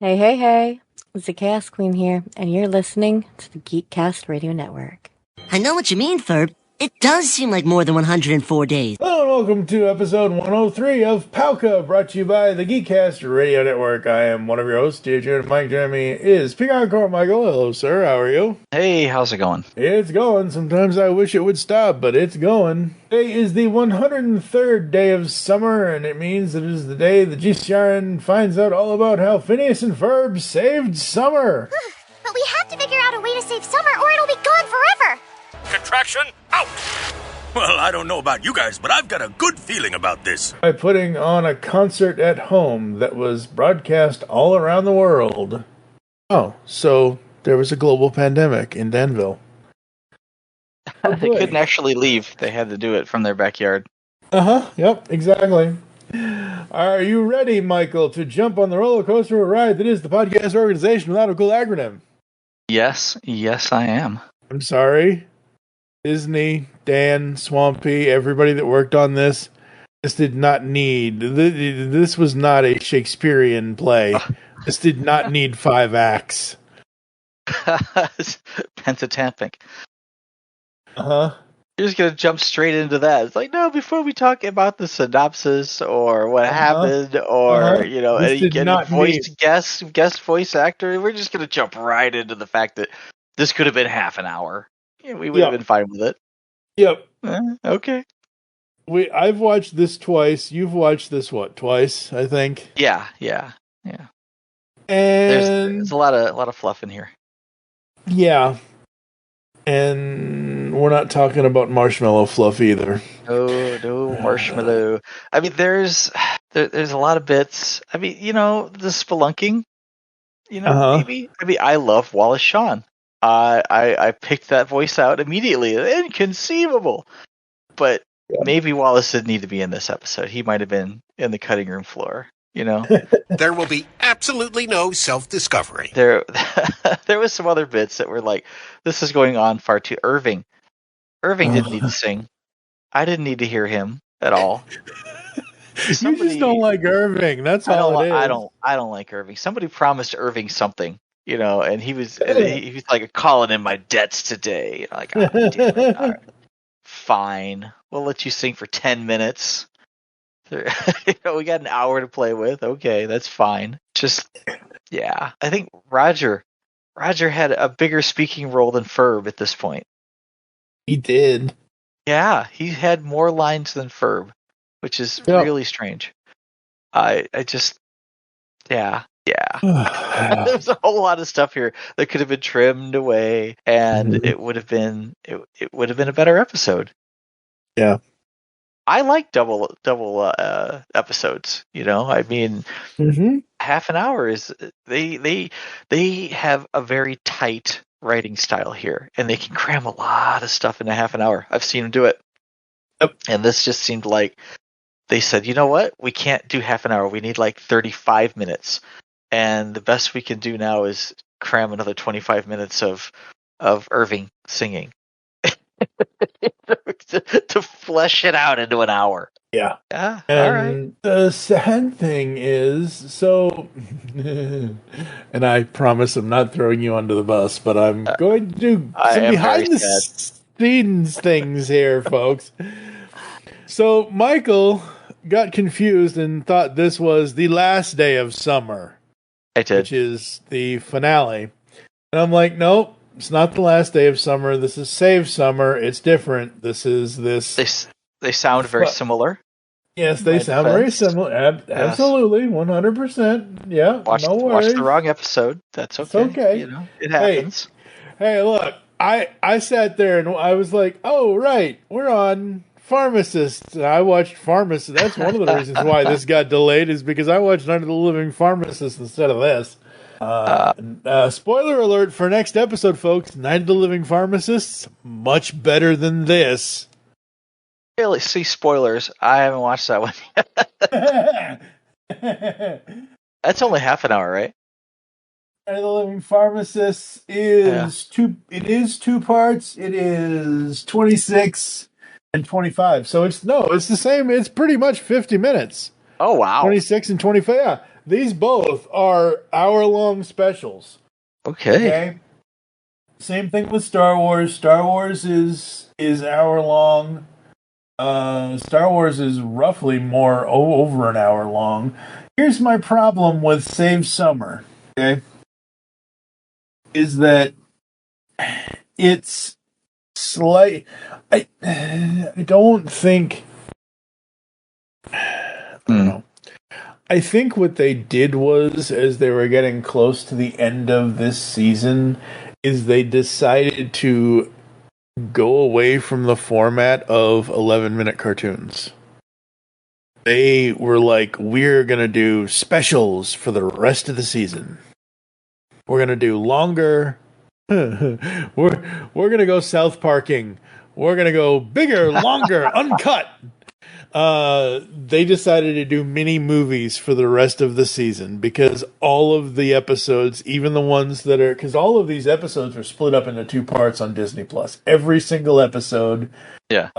Hey, hey, hey. It's the Chaos Queen here, and you're listening to the Geekcast Radio Network. I know what you mean, Ferb. It does seem like more than 104 days. Hello and welcome to episode 103 of Pauka, brought to you by the Geekcast Radio Network. I am one of your hosts, DJ Mike. Joining me is Peacock Michael. Hello, sir. How are you? Hey, how's it going? It's going. Sometimes I wish it would stop, but it's going. Today is the 103rd day of summer, and it means it is the day the GCRN finds out all about how Phineas and Ferb saved summer. But we have to figure out a way to save summer or it'll be gone forever. Contraction out! Well, I don't know about you guys, but I've got a good feeling about this. By putting on a concert at home that was broadcast all around the world. Oh, so there was a global pandemic in Danville. Oh, they couldn't actually leave. They had to do it from their backyard. Yep, exactly. Are you ready, Michael, to jump on the roller coaster ride that is the podcast organization without a cool acronym? Yes, I am. I'm sorry. Disney, Dan, Swampy, everybody that worked on this did not need... This was not a Shakespearean play. This did not need 5 acts. Pentatonic. Uh-huh. You're just going to jump straight into that. It's like, no, before we talk about the synopsis or what happened or, any guest voice actor, we're just going to jump right into the fact that this could have been half an hour. Yeah, we would have been fine with it. Yep. Okay. I've watched this twice. You've watched this, twice, I think? Yeah. And there's a lot of fluff in here. Yeah. And we're not talking about marshmallow fluff either. No marshmallow. I mean, there's a lot of bits. I mean, the spelunking. Maybe. I mean, I love Wallace Shawn. I picked that voice out immediately. Inconceivable. But maybe Wallace didn't need to be in this episode. He might have been in the cutting room floor. There will be absolutely no self-discovery. There was some other bits that were like, this is going on far too. Irving didn't need to sing. I didn't need to hear him at all. You just don't like Irving. That's all it is. I don't like Irving. Somebody promised Irving something, and he was like calling in my debts today. Like, oh, damn it. All right. Fine, we'll let you sing for 10 minutes. We got an hour to play with. Okay, that's fine. I think Roger had a bigger speaking role than Ferb at this point. He did. Yeah, he had more lines than Ferb, which is really strange. There's a whole lot of stuff here that could have been trimmed away, and it would have been a better episode. Yeah. I like double episodes. I mean, half an hour is they have a very tight writing style here, and they can cram a lot of stuff into half an hour. I've seen them do it. Yep. And this just seemed like they said, you know what? We can't do half an hour. We need like 35 minutes, and the best we can do now is cram another 25 minutes of Irving singing. to flesh it out into an hour. Yeah. Yeah. And all right. The sad thing is, and I promise I'm not throwing you under the bus, but I'm going to do some behind the scenes things here, folks. So Michael got confused and thought this was the last day of summer. I did. Which is the finale. And I'm like, nope. It's not the last day of summer. This is Save Summer. It's different. This is this. They sound very similar. Yes, they sound very similar. Absolutely, 100%. Yeah, no worries. Watch the wrong episode. That's okay. It's okay. It happens. Hey, look. I sat there and I was like, oh, right. We're on Pharmacist. I watched Pharmacist. That's one of the reasons why this got delayed is because I watched Night of the Living Pharmacist instead of this. Spoiler alert for next episode, folks. Night of the Living Pharmacists, much better than this. Really? See, spoilers. I haven't watched that one yet. That's only half an hour, right? Night of the Living Pharmacists is two parts. It is 26 and 25. So it's the same. It's pretty much 50 minutes. Oh, wow. 26 and 25. Yeah. These both are hour-long specials. Okay. Same thing with Star Wars. Star Wars is hour-long. Star Wars is roughly over an hour long. Here's my problem with Save Summer, okay? Is that it's slight. I don't think. I don't know. I think what they did was, as they were getting close to the end of this season, is they decided to go away from the format of 11-minute cartoons. They were like, we're going to do specials for the rest of the season. We're going to do longer. we're going to go South Parking. We're going to go bigger, longer, uncut. They decided to do mini movies for the rest of the season because all of the episodes, even the ones that are, because all of these episodes are split up into 2 parts on Disney Plus. Every single episode,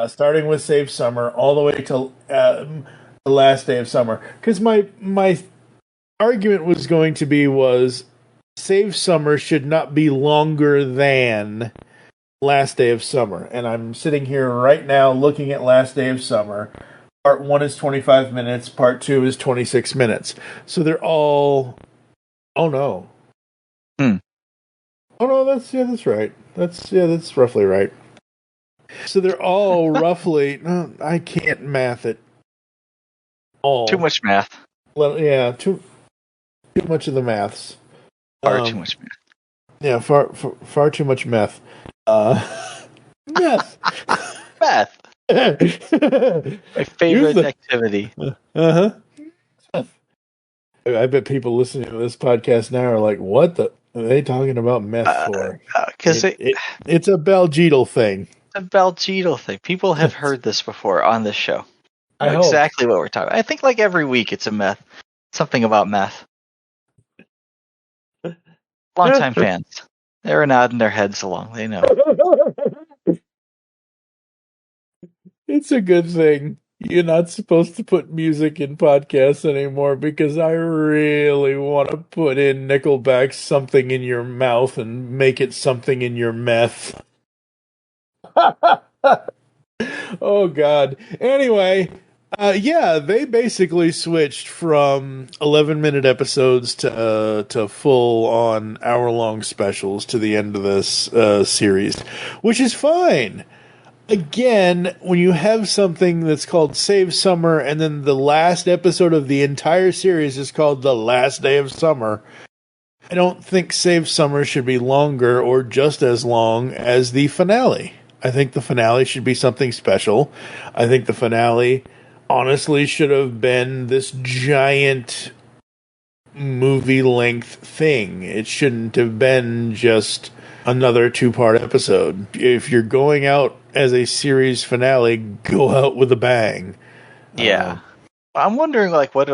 starting with Save Summer all the way to the last day of summer. Because my argument was going to be Save Summer should not be longer than Last Day of Summer, and I'm sitting here right now looking at Last Day of Summer. Part 1 is 25 minutes. Part 2 is 26 minutes. So they're all... Oh, no. Oh, no, that's right. That's roughly right. So they're all roughly... No, I can't math it. All. Too much math. Well, yeah, too much of the maths. Far too much math. Yeah, far too much meth. Meth. Math. My favorite activity. I bet people listening to this podcast now are like, "What are they talking about meth for?" Because it's a Belgeedle thing. A Belgeedle thing. People have heard this before on this show. I know exactly what we're talking about. I think like every week it's a meth. Something about meth. Longtime fans. They're nodding their heads along. They know. It's a good thing. You're not supposed to put music in podcasts anymore because I really want to put in Nickelback's Something in Your Mouth and make it something in your meth. Oh, God. Anyway, they basically switched from 11-minute episodes to full-on hour-long specials to the end of this series, which is fine. Again, when you have something that's called Save Summer and then the last episode of the entire series is called The Last Day of Summer, I don't think Save Summer should be longer or just as long as the finale. I think the finale should be something special. I think the finale honestly should have been this giant movie-length thing. It shouldn't have been just another 2-part episode. If you're going out as a series finale, go out with a bang. Yeah. I'm wondering, like, what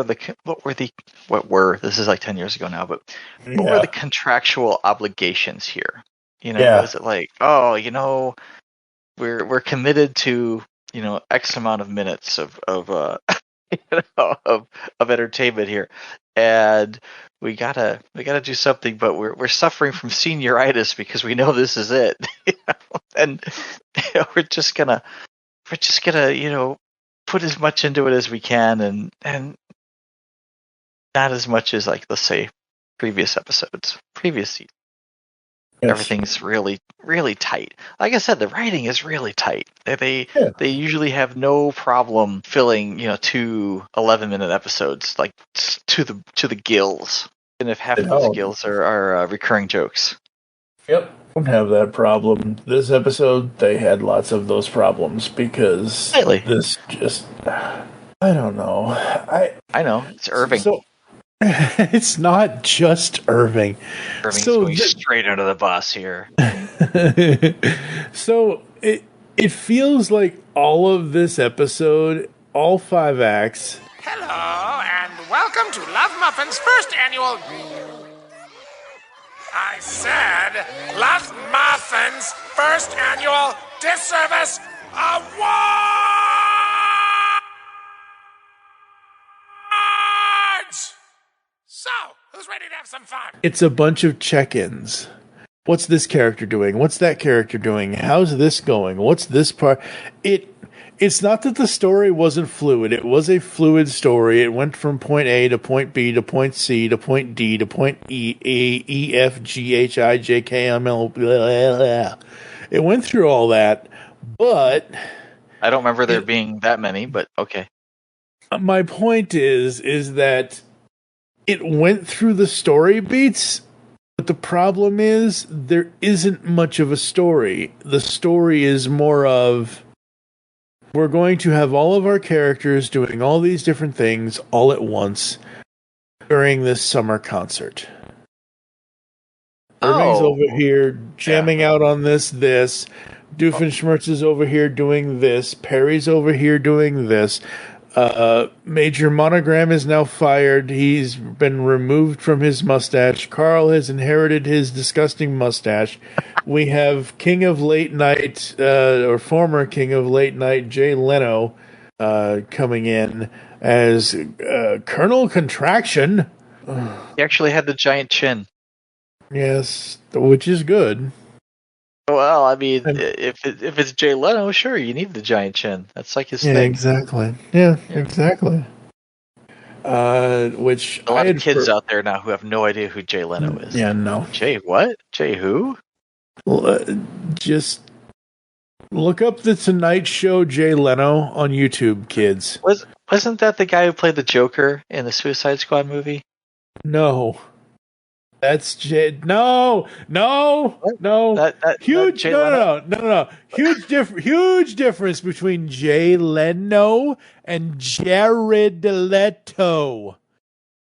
were, this is like 10 years ago now, but what were the contractual obligations here? Was it like, we're committed to, X amount of minutes of entertainment here, and we gotta do something, but we're suffering from senioritis because we know this is it, and we're just gonna put as much into it as we can, and not as much as, like, let's say previous season. Yes. Everything's really, really tight. Like I said, the writing is really tight. They usually have no problem filling 2 11-minute episodes like to the gills, and if half of those gills are recurring jokes. Yep, don't have that problem. This episode, they had lots of those problems because this just, I don't know. I know, it's Irving. So, it's not just Irving. Irving's going straight under the bus here. So it feels like all of this episode, all 5 acts. Hello, and welcome to Love Muffin's first annual... I said Love Muffin's first annual Disservice Awards! have some fun. It's a bunch of check-ins. What's this character doing? What's that character doing? How's this going? What's this part? It's not that the story wasn't fluid. It was a fluid story. It went from point A to point B to point C to point D to point E, F, G, H, I, J, K, M, L, blah, blah, blah. It went through all that, but... I don't remember there being that many, but okay. My point is that it went through the story beats, but the problem is there isn't much of a story. The story is more of... We're going to have all of our characters doing all these different things all at once during this summer concert. Irving's over here jamming out on this. Doofenshmirtz is over here doing this. Perry's over here doing this. Major Monogram is now fired. He's been removed from his mustache. Carl has inherited his disgusting mustache. We have King of Late Night, or former King of Late Night, Jay Leno, coming in as Colonel Contraction. He actually had the giant chin. Yes, which is good. Well, I mean, if it's Jay Leno, sure, you need the giant chin. That's like his thing. Exactly. Yeah, exactly. Which a lot of kids out there now who have no idea who Jay Leno is. Yeah, no. Jay what? Jay who? Just look up the Tonight Show Jay Leno on YouTube, kids. Wasn't that the guy who played the Joker in the Suicide Squad movie? No. That's Jay. No. Huge. No. Huge difference between Jay Leno and Jared Leto.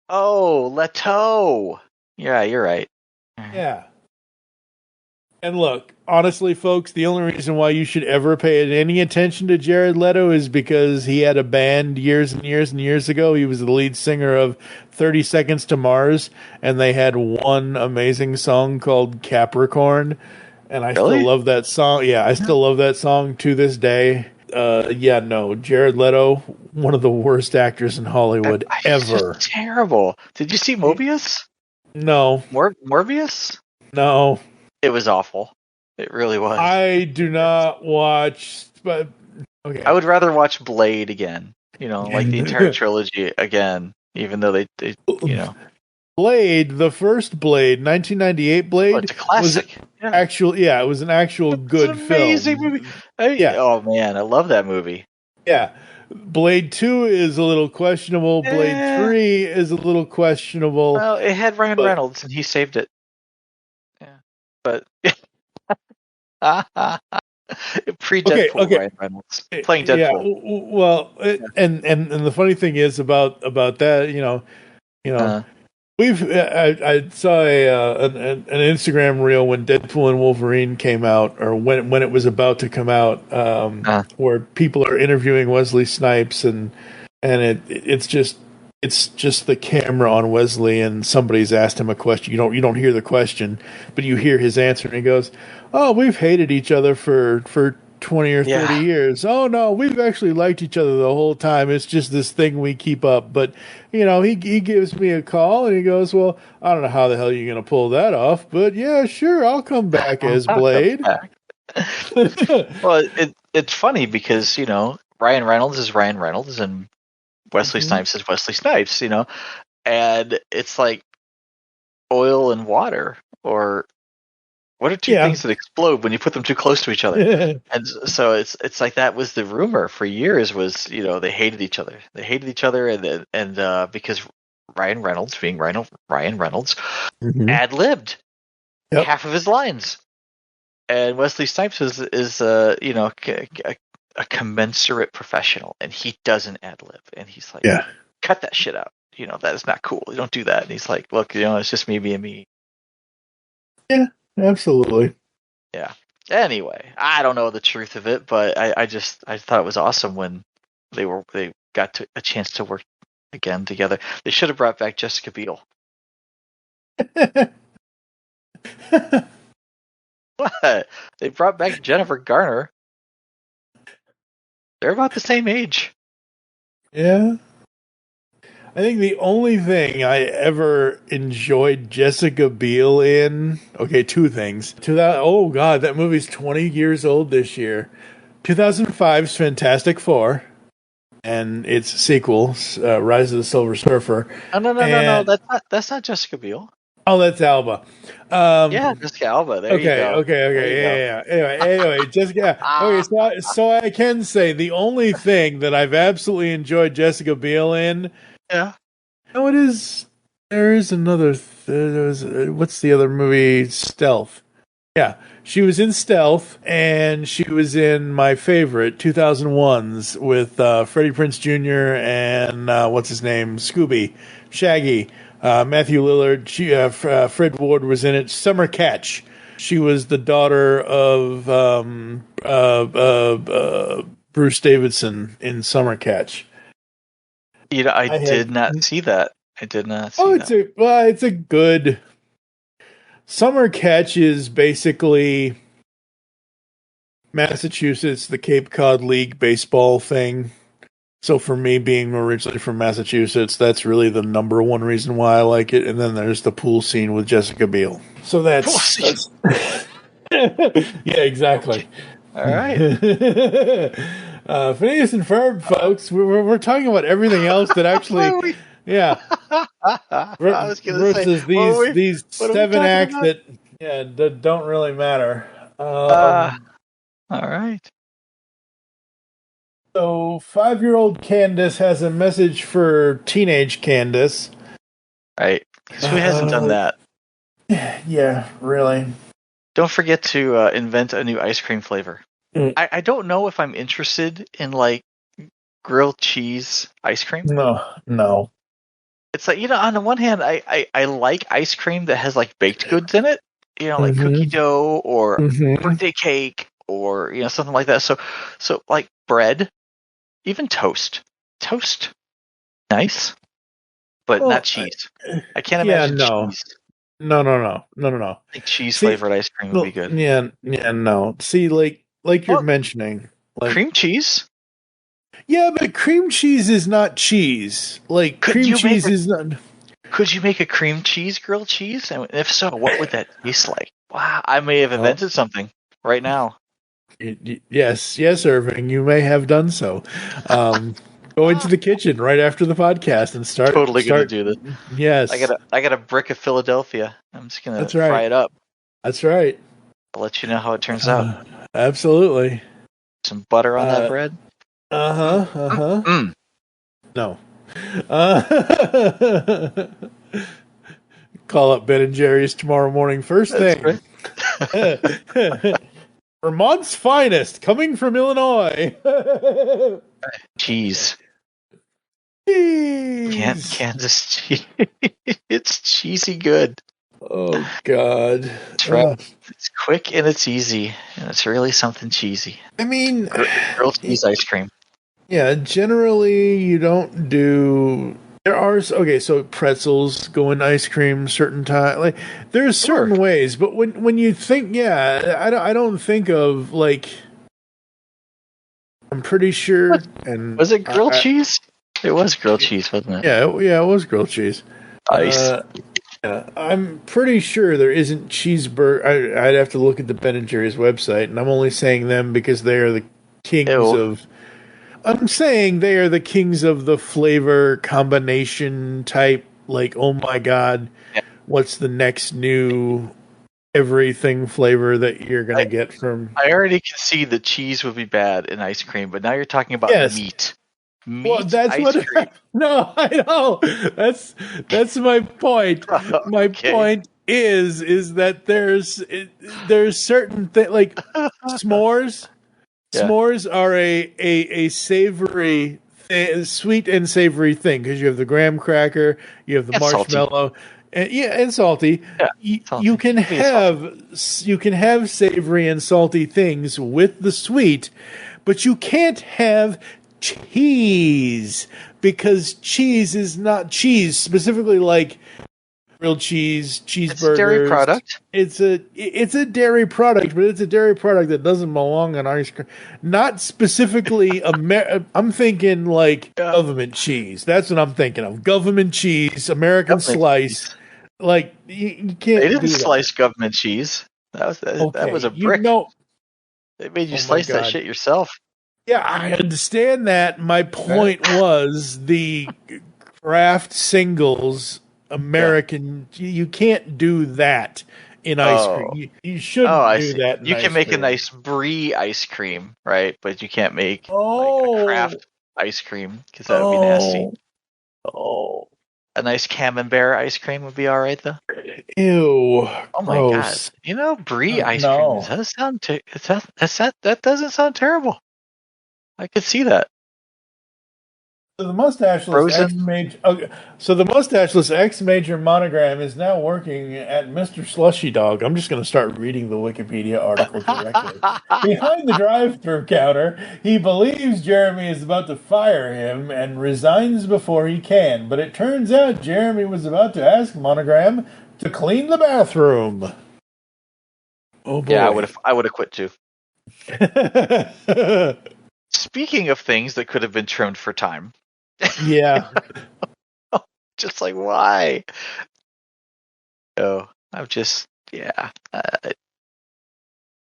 Oh, Leto. Yeah, you're right. Yeah. And look, honestly, folks, the only reason why you should ever pay any attention to Jared Leto is because he had a band years and years and years ago. He was the lead singer of 30 Seconds to Mars, and they had one amazing song called Capricorn, and I still love that song. Yeah, I still love that song to this day. Jared Leto, one of the worst actors in Hollywood ever. Just terrible. Did you see Mobius? No. Morbius? No. It was awful. It really was. I do not watch, but okay. I would rather watch Blade again. Like the entire trilogy again, even though they Blade, the first Blade, 1998 Blade. Oh, it's a classic. It was an actual good amazing film. Movie. Oh man, I love that movie. Yeah. Blade 2 is a little questionable. Blade 3 is a little questionable. Well, it had Ryan Reynolds, and he saved it. But pre-Deadpool Ryan Reynolds playing Deadpool. Yeah, well, and the funny thing is about that, I saw an Instagram reel when Deadpool and Wolverine came out, or when it was about to come out, where people are interviewing Wesley Snipes, and it's just the camera on Wesley, and somebody's asked him a question. You don't hear the question, but you hear his answer, and he goes, "Oh, we've hated each other for 20 or 30 years. Oh no, we've actually liked each other the whole time. It's just this thing we keep up." But he gives me a call, and he goes, "Well, I don't know how the hell you're going to pull that off, but yeah, sure, I'll come back as Blade." Well, it's funny because Ryan Reynolds is Ryan Reynolds, and Wesley Snipes is Wesley Snipes, and it's like oil and water, or what are two things that explode when you put them too close to each other? And so it's like that was the rumor for years was, they hated each other. They hated each other, and because Ryan Reynolds, being Ryan Reynolds, ad-libbed half of his lines, and Wesley Snipes is a commensurate professional, and he doesn't ad-lib, and he's like, cut that shit out. That is not cool. You don't do that. And he's like, look, it's just me being me. Yeah, absolutely. Yeah. Anyway, I don't know the truth of it, but I thought it was awesome when they got a chance to work again together. They should have brought back Jessica Biel. What? They brought back Jennifer Garner. They're about the same age. Yeah. I think the only thing I ever enjoyed Jessica Biel in, okay, two things. Oh God, that movie's 20 years old this year. 2005's Fantastic Four and its sequel, Rise of the Silver Surfer. No. That's not Jessica Biel. Oh, that's Alba. Yeah, Jessica Alba. There you go. Okay. Yeah. Anyway, Jessica. Okay, so I can say the only thing that I've absolutely enjoyed Jessica Biel in. Yeah. No, it is. There is another. What's the other movie? Stealth. Yeah, she was in Stealth, and she was in my favorite 2001's with Freddie Prinze Jr. and what's his name, Shaggy. Matthew Lillard, Fred Ward was in it. Summer Catch. She was the daughter of Bruce Davidson in Summer Catch. I did not see that. I did not see that. It's a good... Summer Catch is basically Massachusetts, the Cape Cod League baseball thing. So for me, being originally from Massachusetts, that's really the number one reason why I like it. And then there's the pool scene with Jessica Biel. So that's yeah, exactly. All right. Phineas and Ferb, folks. We're talking about everything else that actually, yeah. I was versus these 7 acts that don't really matter. All right. So, 5-year-old Candace has a message for teenage Candace. Right. Who hasn't done that? Yeah, really. Don't forget to invent a new ice cream flavor. I don't know if I'm interested in, like, grilled cheese ice cream. No. It's like, on the one hand, I like ice cream that has, like, baked goods in it. Like cookie dough or birthday cake or, something like that. So like, bread. Even toast. Toast, nice, but not cheese. I can't imagine cheese. No. I think cheese-flavored ice cream would be good. Yeah, no. See, like you're mentioning. Like, cream cheese? Yeah, but cream cheese is not cheese. Like, cream cheese is not... Could you make a cream cheese grilled cheese? And if so, what would that taste like? Wow, I may have invented something right now. Yes, Irving, you may have done so. Go into the kitchen right after the podcast and start. Totally gonna do this. Yes, I got a brick of Philadelphia. I'm just gonna That's right. fry it up. That's right. I'll let you know how it turns out. Absolutely. Some butter on that bread. No. Call up Ben and Jerry's tomorrow morning first thing. Right. Vermont's finest, coming from Illinois. Cheese. Kansas cheese. It's cheesy good. Oh, God. It's quick and it's easy. And it's really something cheesy. I mean... grilled cheese ice cream. Yeah, generally you don't do... There are... Okay, so pretzels go in ice cream certain time. Like, there's certain ways, but when you think... Yeah, I don't think of, like... I'm pretty sure... And was it grilled cheese? It was grilled cheese, wasn't it? Yeah, it was grilled cheese. Ice. I'm pretty sure there isn't cheeseburger. I'd have to look at the Ben & Jerry's website, and I'm only saying them because they are the kings of... I'm saying they are the kings of the flavor combination type, like, oh my God, what's the next new everything flavor that you're going to get from... I already can see that cheese would be bad in ice cream, but now you're talking about meat. Well, that's what. No, I know. That's my point. My point is that there's certain things like s'mores. Yeah. S'mores are a savory, sweet and savory thing because you have the graham cracker, you have the marshmallow, and salty. Yeah, salty. You can have savory and salty things with the sweet, but you can't have cheese because cheese is not cheese. Specifically, like grilled cheese, cheeseburgers. It's a dairy product. It's a dairy product, but it's a dairy product that doesn't belong on ice cream. Not specifically I'm thinking like government cheese. That's what I'm thinking of. Government cheese, American slice. Cheese. Like you can't. They didn't slice government cheese. That was a brick. They made you slice that shit yourself. Yeah, I understand that. My point was the Kraft singles American. You can't do that in ice cream. You shouldn't do that in You can make cream. a nice brie ice cream, right? But you can't make like a Kraft ice cream because that would be nasty. Oh. A nice camembert ice cream would be all right, though. Ew! Oh my god! Brie ice cream. That doesn't sound terrible. I could see that. So the mustacheless X Major monogram is now working at Mr. Slushy Dog. I'm just going to start reading the Wikipedia article directly. Behind the drive-thru counter, he believes Jeremy is about to fire him and resigns before he can. But it turns out Jeremy was about to ask Monogram to clean the bathroom. Oh boy! Yeah, I would have quit too. Speaking of things that could have been trimmed for time. Yeah. Just like, why? Oh, I'm just, yeah.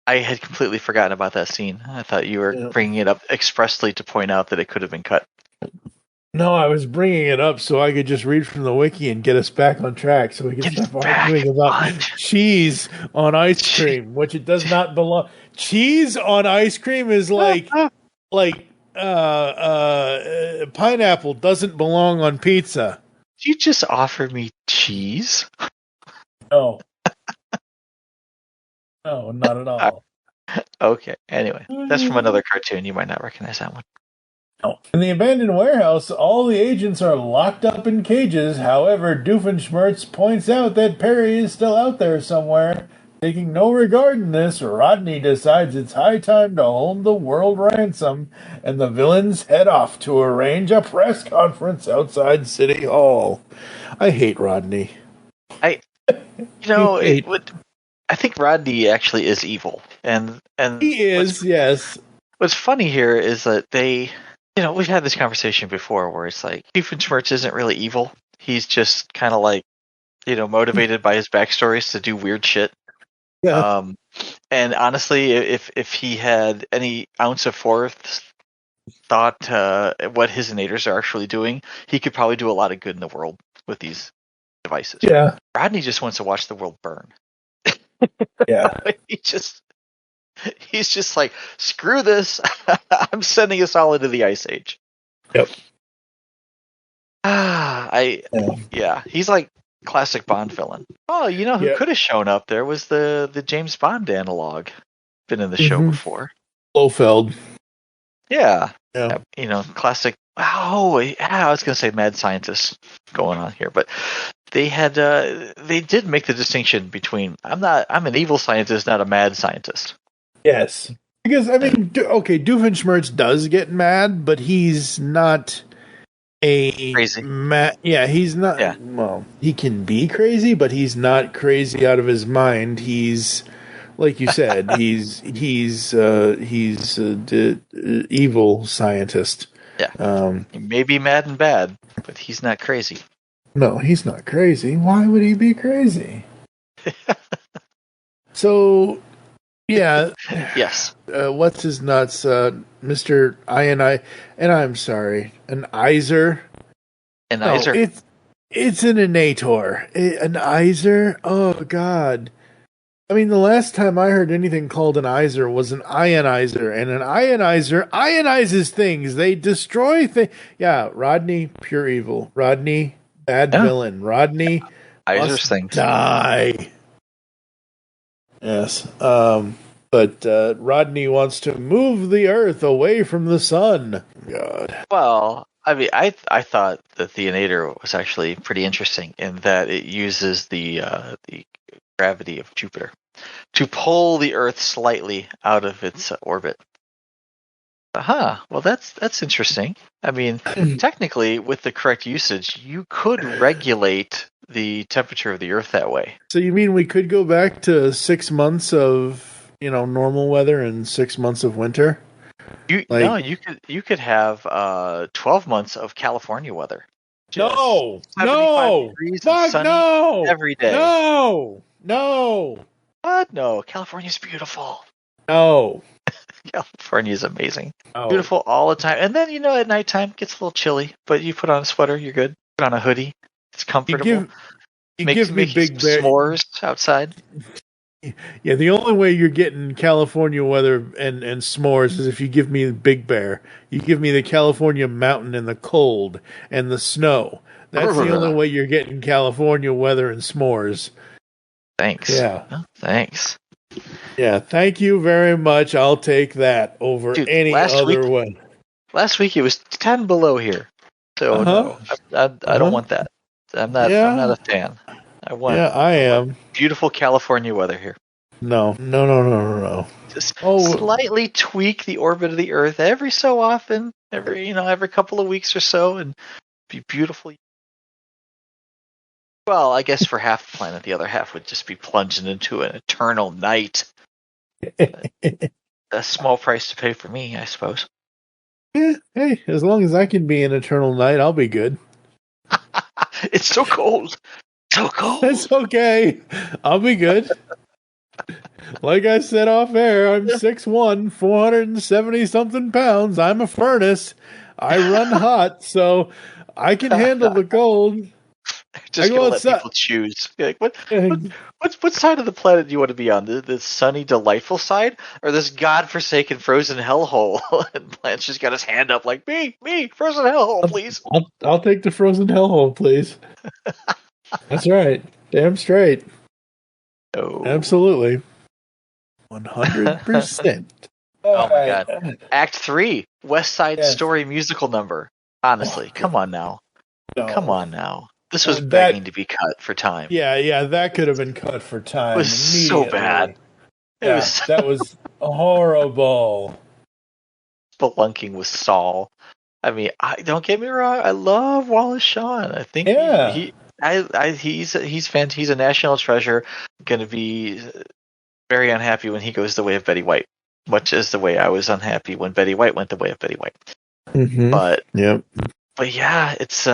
I had completely forgotten about that scene. I thought you were bringing it up expressly to point out that it could have been cut. No, I was bringing it up so I could just read from the wiki and get us back on track so we can stop arguing about cheese on ice cream, which it does not belong. Cheese on ice cream is like pineapple doesn't belong on pizza. Did you just offer me cheese? No. No, not at all. Okay, anyway. That's from another cartoon. You might not recognize that one. No. In the abandoned warehouse, all the agents are locked up in cages. However, Doofenshmirtz points out that Perry is still out there somewhere. Taking no regard in this, Rodney decides it's high time to hold the world ransom, and the villains head off to arrange a press conference outside City Hall. I hate Rodney. I think Rodney actually is evil, and he is. Yes. What's funny here is that we've had this conversation before, where it's like Doofenshmirtz isn't really evil. He's just kind of like, motivated by his backstories to do weird shit. Yeah. And honestly, if he had any ounce of forethought what his innators are actually doing, he could probably do a lot of good in the world with these devices. Yeah. Rodney just wants to watch the world burn. Yeah. He's just like, screw this. I'm sending us all into the Ice Age. Yep. He's like classic Bond villain. Oh, who could have shown up there was the James Bond analog. Been in the show before. Blofeld. Yeah. Classic. Oh, yeah, I was going to say mad scientist going on here, but they did make the distinction between I'm an evil scientist, not a mad scientist. Yes. Because, Doofenshmirtz does get mad, but he's not crazy. He's not. Yeah. Well, he can be crazy, but he's not crazy out of his mind. He's, like you said, he's evil scientist. Yeah. He may be mad and bad, but he's not crazy. No, he's not crazy. Why would he be crazy? So, yeah. Yes. What's his nuts? Mr. I'm sorry, an Iser. An Iser? It's an Inator. An Iser? Oh, God. I mean, the last time I heard anything called an Iser was an ionizer, and an ionizer ionizes things. They destroy things. Yeah, Rodney, pure evil. Rodney, bad villain. Rodney Iser's things. Die. Yes. But Rodney wants to move the Earth away from the sun. God. Well, I mean, I thought that the Inator was actually pretty interesting in that it uses the gravity of Jupiter to pull the Earth slightly out of its orbit. Well, that's interesting. I mean, technically, with the correct usage, you could regulate the temperature of the Earth that way. So you mean we could go back to 6 months of normal weather and 6 months of winter? You could have 12 months of California weather. No, fuck no, every day. No. What? No, California's beautiful. No. California's amazing. Oh. Beautiful all the time. And then, at nighttime, it gets a little chilly, but you put on a sweater, you're good. Put on a hoodie, it's comfortable. You give me Big Bear s'mores outside. Yeah, the only way you're getting California weather and s'mores is if you give me Big Bear. You give me the California mountain and the cold and the snow. That's the only way you're getting California weather and s'mores. Thanks. Yeah. Oh, thanks. Yeah, thank you very much. I'll take that over any other one. Last week it was 10 below here. So no, I don't want that. I'm not a fan. I am. Beautiful California weather here. No. Just slightly tweak the orbit of the Earth every so often, every couple of weeks or so, and be beautiful. Well, I guess for half the planet, the other half would just be plunging into an eternal night. A small price to pay for me, I suppose. Yeah, hey, as long as I can be an eternal night, I'll be good. It's so cold. So cold. That's okay. I'll be good. Like I said off air, I'm 6'1", 470-something pounds. I'm a furnace. I run hot, so I can handle the cold. Just gonna let people choose. Like, what side of the planet do you want to be on? The sunny, delightful side, or this godforsaken frozen hellhole? And Lance just got his hand up, like me, frozen hellhole, please. I'll take the frozen hellhole, please. That's right. Damn straight. Oh. Absolutely. 100%. Oh my God. Act 3, West Side Story musical number. Honestly, come on now. No. Come on now. This was begging to be cut for time. Yeah, that could have been cut for time. It was so bad. That was horrible. Spelunking with Saul. I mean, don't get me wrong. I love Wallace Shawn. I think he's a national treasure. Going to be very unhappy when he goes the way of Betty White, much as the way I was unhappy when Betty White went the way of Betty White. Mm-hmm. But yeah, it's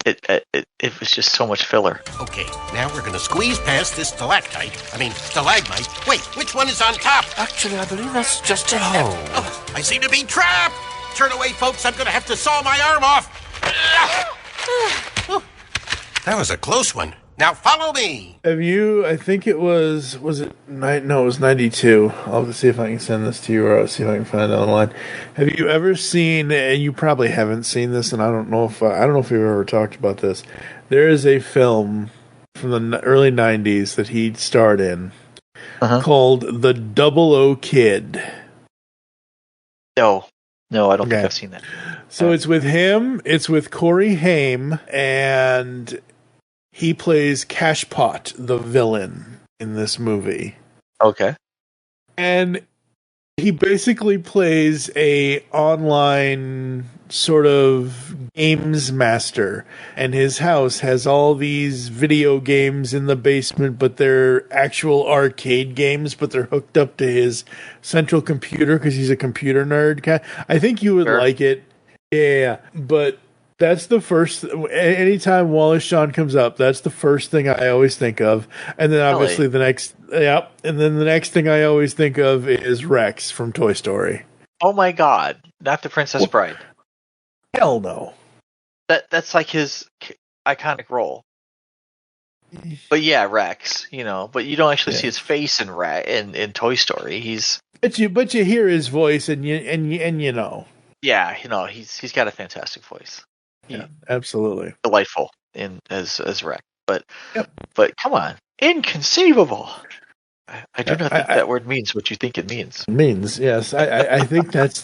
it was just so much filler. Okay, now we're gonna squeeze past this stalagmite. Wait, which one is on top? Actually, I believe that's just a hole. Oh, I seem to be trapped. Turn away, folks. I'm gonna have to saw my arm off. That was a close one. Now follow me. Have you? I think it was it? No, it was 92. I'll see if I can send this to you, or I'll see if I can find it online. Have you ever seen? And you probably haven't seen this, and I don't know if we've ever talked about this. There is a film from the early 90s that he starred in called The 00 Kid. No, I don't think I've seen that. So it's with him. It's with Corey Haim, and he plays Cashpot, the villain, in this movie. Okay. And he basically plays a online sort of games master. And his house has all these video games in the basement, but they're actual arcade games, but they're hooked up to his central computer because he's a computer nerd. I think you would like it. Yeah, but that's the first. Anytime Wallace Shawn comes up, that's the first thing I always think of, and then obviously the next. Yep, and then the next thing I always think of is Rex from Toy Story. Oh my God! Not the Princess Bride. Hell no. That's like his iconic role. But yeah, Rex. But you don't actually see his face in Toy Story. But you hear his voice and you know. Yeah, he's got a fantastic voice. Absolutely delightful as Rex. But come on, inconceivable. I do not think that word means what you think it means. Means, yes. I think that's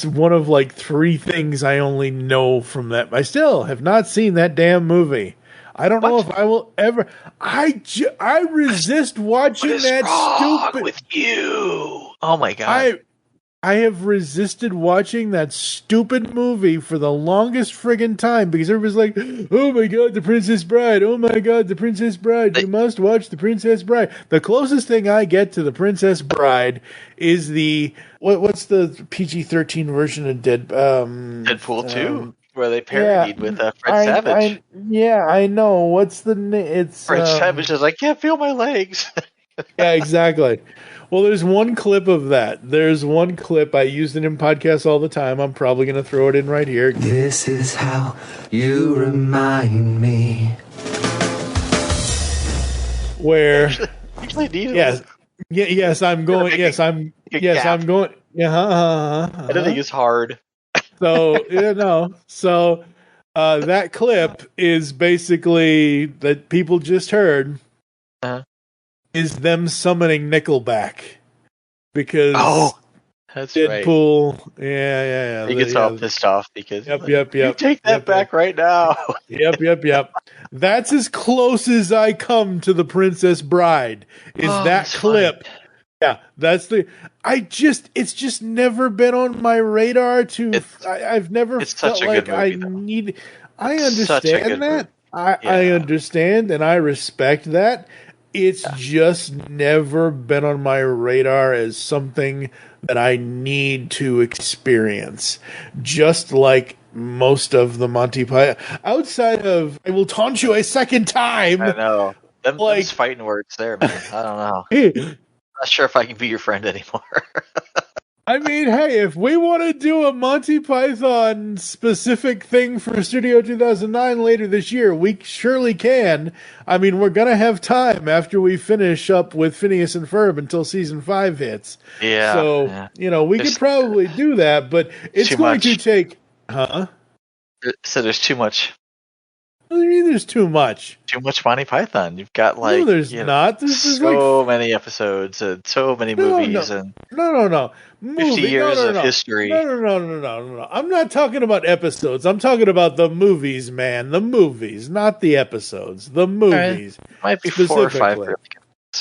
one of like three things I only know from that. I still have not seen that damn movie. I don't know if I will ever. I resist watching that stupid. With you? Oh my God! I have resisted watching that stupid movie for the longest friggin' time because everybody's like, oh my God, The Princess Bride. Oh my God, The Princess Bride. You must watch The Princess Bride. The closest thing I get to The Princess Bride is what's the PG-13 version of Deadpool 2, where they parodied with Fred Savage. I know. What's the name? It's Fred Savage says, I can't feel my legs. Yeah, exactly. Well, there's one clip of that. There's one clip. I use it in podcasts all the time. I'm probably going to throw it in right here. This is how you remind me. Where? Usually need yes, yes, I'm going. Yes, I'm. Yes, I'm going. Yeah, I don't think it's hard. So So that clip is basically that people just heard. Is them summoning Nickelback because that's Deadpool. Right. Yeah. He gets all pissed off because yep. You take that back right now. Yep. That's as close as I come to The Princess Bride. Is that clip? Funny. Yeah, that's the. It's just never been on my radar. I've never felt like movie, I need. I understand that. I understand and I respect that. It's just never been on my radar as something that I need to experience. Just like most of the Monty Python. Outside of, I will taunt you a second time. I know. Those fighting words there, man. I don't know. Not sure if I can be your friend anymore. I mean, hey, if we want to do a Monty Python specific thing for Studio 2009 later this year, we surely can. I mean, we're going to have time after we finish up with Phineas and Ferb until season 5 hits. Yeah. So, we could probably do that, but it's going to take... Huh? So there's too much. What do you mean there's too much? Too much Monty Python. You've got no, there's not. There's so many episodes and so many movies and 50 years of history. No. I'm not talking about episodes. I'm talking about the movies, man. The movies, not the episodes. The movies. Right. Might be 4 or 5 really good.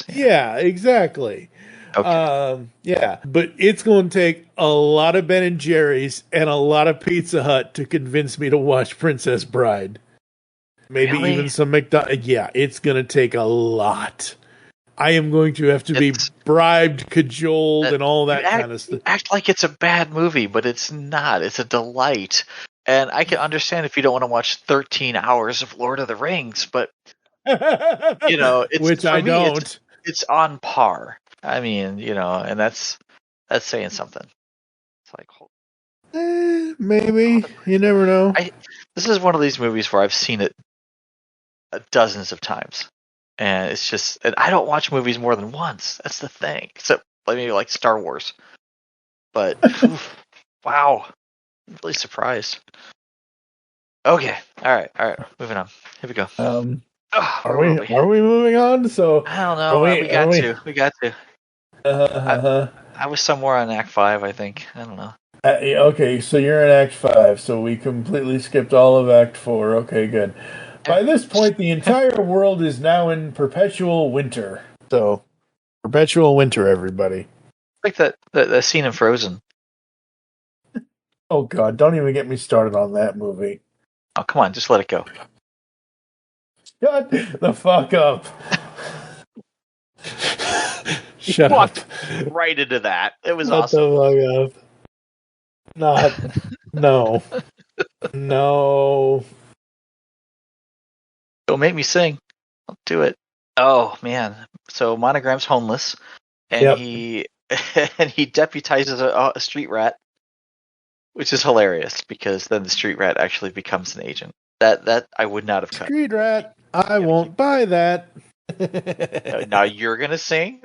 Yeah, exactly. Okay. But it's going to take a lot of Ben and Jerry's and a lot of Pizza Hut to convince me to watch Princess Bride. Maybe even some McDonald's. Yeah, it's going to take a lot. I am going to have to be bribed, cajoled, and all that kind of stuff. Act like it's a bad movie, but it's not. It's a delight. And I can understand if you don't want to watch 13 hours of Lord of the Rings, but, which I don't. It's on par. I mean, and that's saying something. It's like, maybe. You never know. This is one of these movies where I've seen it dozens of times, and it's just, and I don't watch movies more than once. That's the thing, except maybe like Star Wars. But wow, I'm really surprised. Okay, all right, moving on. Here we go. Are we moving on? So I don't know. We got to. I was somewhere on Act 5, I think. I don't know. Okay, so you're in Act 5, so we completely skipped all of Act 4. Okay, good. By this point, the entire world is now in perpetual winter. So, perpetual winter, everybody. Like that scene in Frozen. Oh, God, don't even get me started on that movie. Oh, come on, just let it go. Shut the fuck up. Shut up. Right into that. It was Shut awesome. The fuck up. No. No. Don't make me sing. I'll do it. Oh man! So Monogram's homeless, and he deputizes a street rat, which is hilarious because then the street rat actually becomes an agent. That I would not have cut. Street rat. I won't buy that. Now you're gonna sing.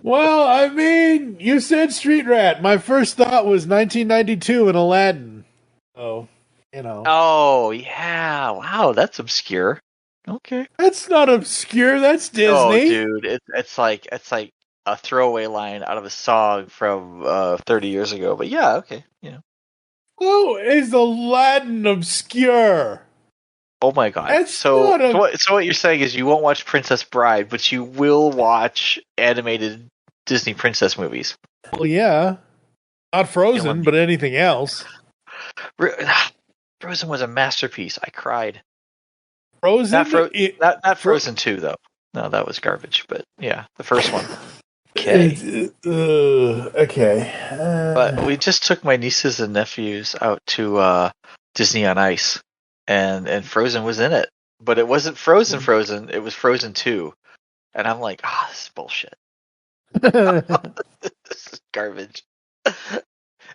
Well, I mean, you said street rat. My first thought was 1992 and Aladdin. Oh. Oh yeah! Wow, that's obscure. Okay, that's not obscure. That's Disney. Oh, dude, it's like a throwaway line out of a song from 30 years ago. But yeah, okay, Oh, is Aladdin obscure? Oh my god! So what you're saying is you won't watch Princess Bride, but you will watch animated Disney princess movies. Well, yeah. Not Frozen, but anything else. Frozen was a masterpiece. I cried. Frozen? Not Frozen 2, though. No, that was garbage. But yeah, the first one. Okay. Okay. But we just took my nieces and nephews out to Disney on Ice, and Frozen was in it. But it wasn't Frozen. It was Frozen 2. And I'm like, this is bullshit. This is garbage.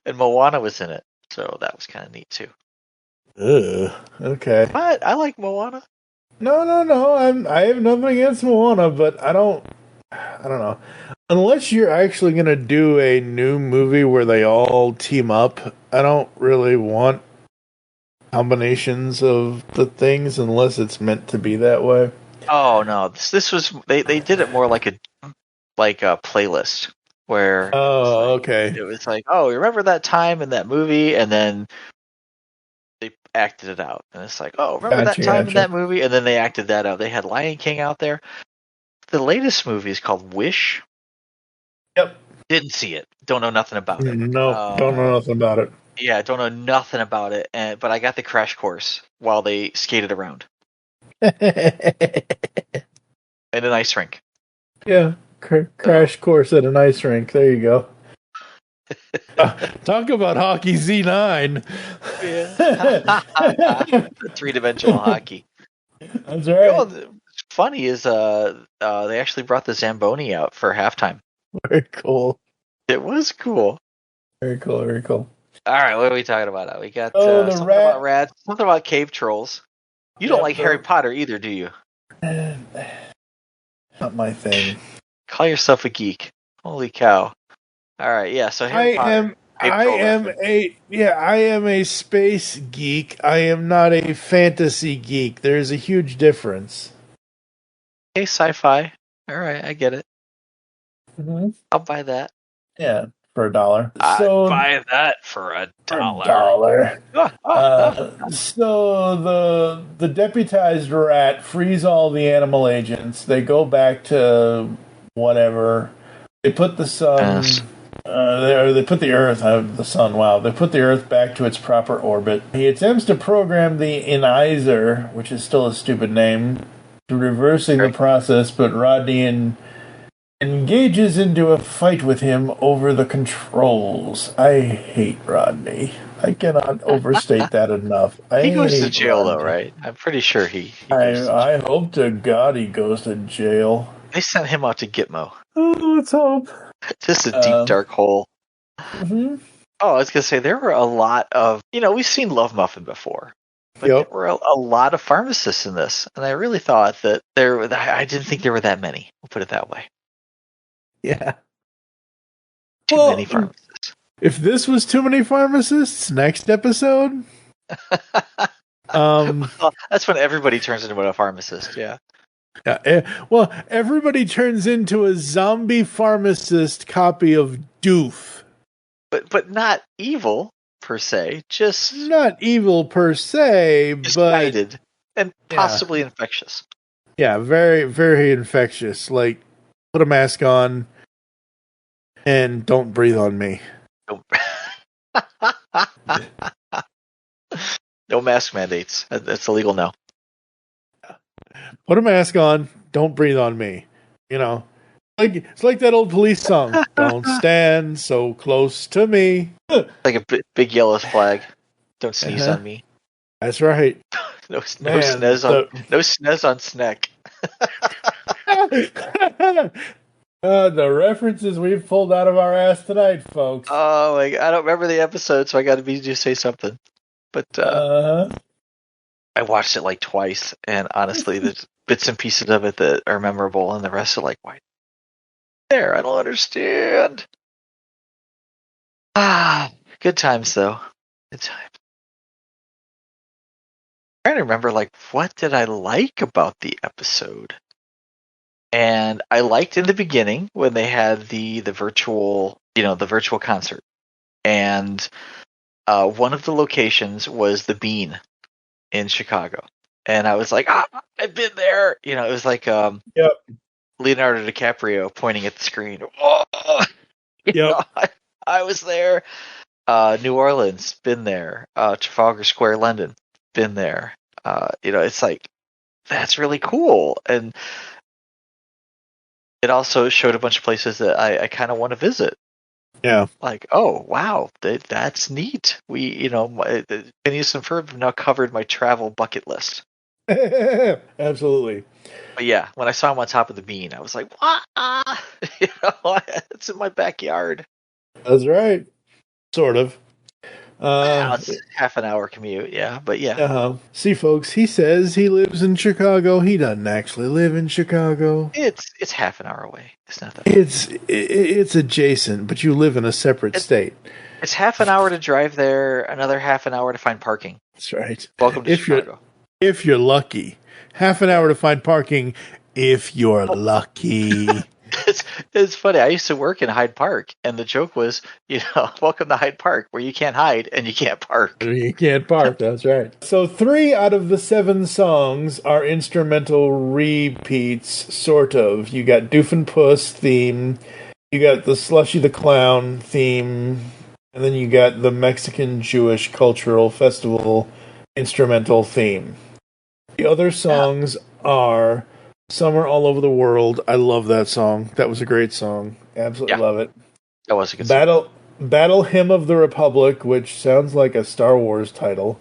And Moana was in it. So that was kind of neat, too. Okay. But I like Moana. No. I have nothing against Moana, but I don't know. Unless you're actually going to do a new movie where they all team up, I don't really want combinations of the things unless it's meant to be that way. Oh no, this was they did it more like a playlist where okay. It was like, oh, remember that time in that movie, and then they acted it out, and it's like, oh, remember that time in that movie, and then they acted that out. They had Lion King out there. The latest movie is called Wish. Yep. Didn't see it. Don't know nothing about it. No, don't know nothing about it. Yeah, don't know nothing about it. But I got the crash course while they skated around. In an ice rink. Yeah, crash course at an ice rink. There you go. Talk about hockey Z9. Yeah. Three-dimensional hockey. That's right. You know, what's funny is they actually brought the Zamboni out for halftime. Very cool. It was cool. Very cool. Very cool. All right, what are we talking about now? We got something about rats, something about cave trolls. You don't like Harry Potter either, do you? Not my thing. Call yourself a geek. Holy cow. All right, yeah, so Harry Potter. I am a space geek. I am not a fantasy geek. There's a huge difference. Okay, sci-fi. All right, I get it. Mm-hmm. I'll buy that. Yeah, for $1. I'd buy that for $1. So the deputized rat frees all the animal agents. They go back to whatever. They put the sun. They put the Earth, the sun, wow. They put the Earth back to its proper orbit. He attempts to program the Enizer, which is still a stupid name, to reversing the process, but Rodney engages into a fight with him over the controls. I hate Rodney. I cannot overstate that enough. He goes to jail, though, right? I'm pretty sure he goes to jail. I hope to God he goes to jail. They sent him out to Gitmo. Oh, let's hope. Just a deep, dark hole. Mm-hmm. Oh, I was going to say, there were a lot of... we've seen Love Muffin before. But there were a lot of pharmacists in this. And I really thought that I didn't think there were that many. We'll put it that way. Yeah. Too many pharmacists. If this was too many pharmacists, next episode... well, that's when everybody turns into a pharmacist, yeah. Yeah, well, everybody turns into a zombie pharmacist copy of Doof. But not evil, per se. Just... Not evil, per se, but... guided and possibly infectious. Yeah, very, very infectious. Like, put a mask on and don't breathe on me. No mask mandates. That's illegal now. Put a mask on, don't breathe on me. It's like that old police song. Don't stand so close to me. Like a big yellow flag. Don't sneeze on me. That's right. No snez on snack. The references we've pulled out of our ass tonight, folks. Oh, I don't remember the episode, so I got to say something. But I watched it like twice, and honestly, there's bits and pieces of it that are memorable, and the rest are like, why? There, I don't understand. Good times though. Good times. I'm trying to remember, what did I like about the episode? And I liked in the beginning when they had the virtual, the virtual concert, and one of the locations was the Bean in Chicago, and I was like, I've been there. It was like Leonardo DiCaprio pointing at the screen. Oh, yep. I was there. New Orleans, been there. Trafalgar Square, London, been there. It's like, that's really cool. And it also showed a bunch of places that I kind of want to visit. Yeah. Like, oh, wow, that's neat. Phineas and Ferb have now covered my travel bucket list. Absolutely. But yeah, when I saw him on top of the bean, I was like, what? It's in my backyard. That's right. Sort of. It's half an hour commute, yeah, but yeah. See, folks, he says he lives in Chicago. He doesn't actually live in Chicago. It's half an hour away. It's not that. It's adjacent, but you live in a separate state. It's half an hour to drive there, another half an hour to find parking. That's right. Welcome to Chicago. If you're lucky, half an hour to find parking. If you're lucky. It's funny. I used to work in Hyde Park, and the joke was, welcome to Hyde Park, where you can't hide and you can't park. You can't park. That's right. So 3 out of the 7 songs are instrumental repeats, sort of. You got Doofenpuss theme, you got the Slushy the Clown theme, and then you got the Mexican Jewish Cultural Festival instrumental theme. The other songs are Summer All Over the World. I love that song. That was a great song. Absolutely love it. That was a good song. Battle Hymn of the Republic, which sounds like a Star Wars title.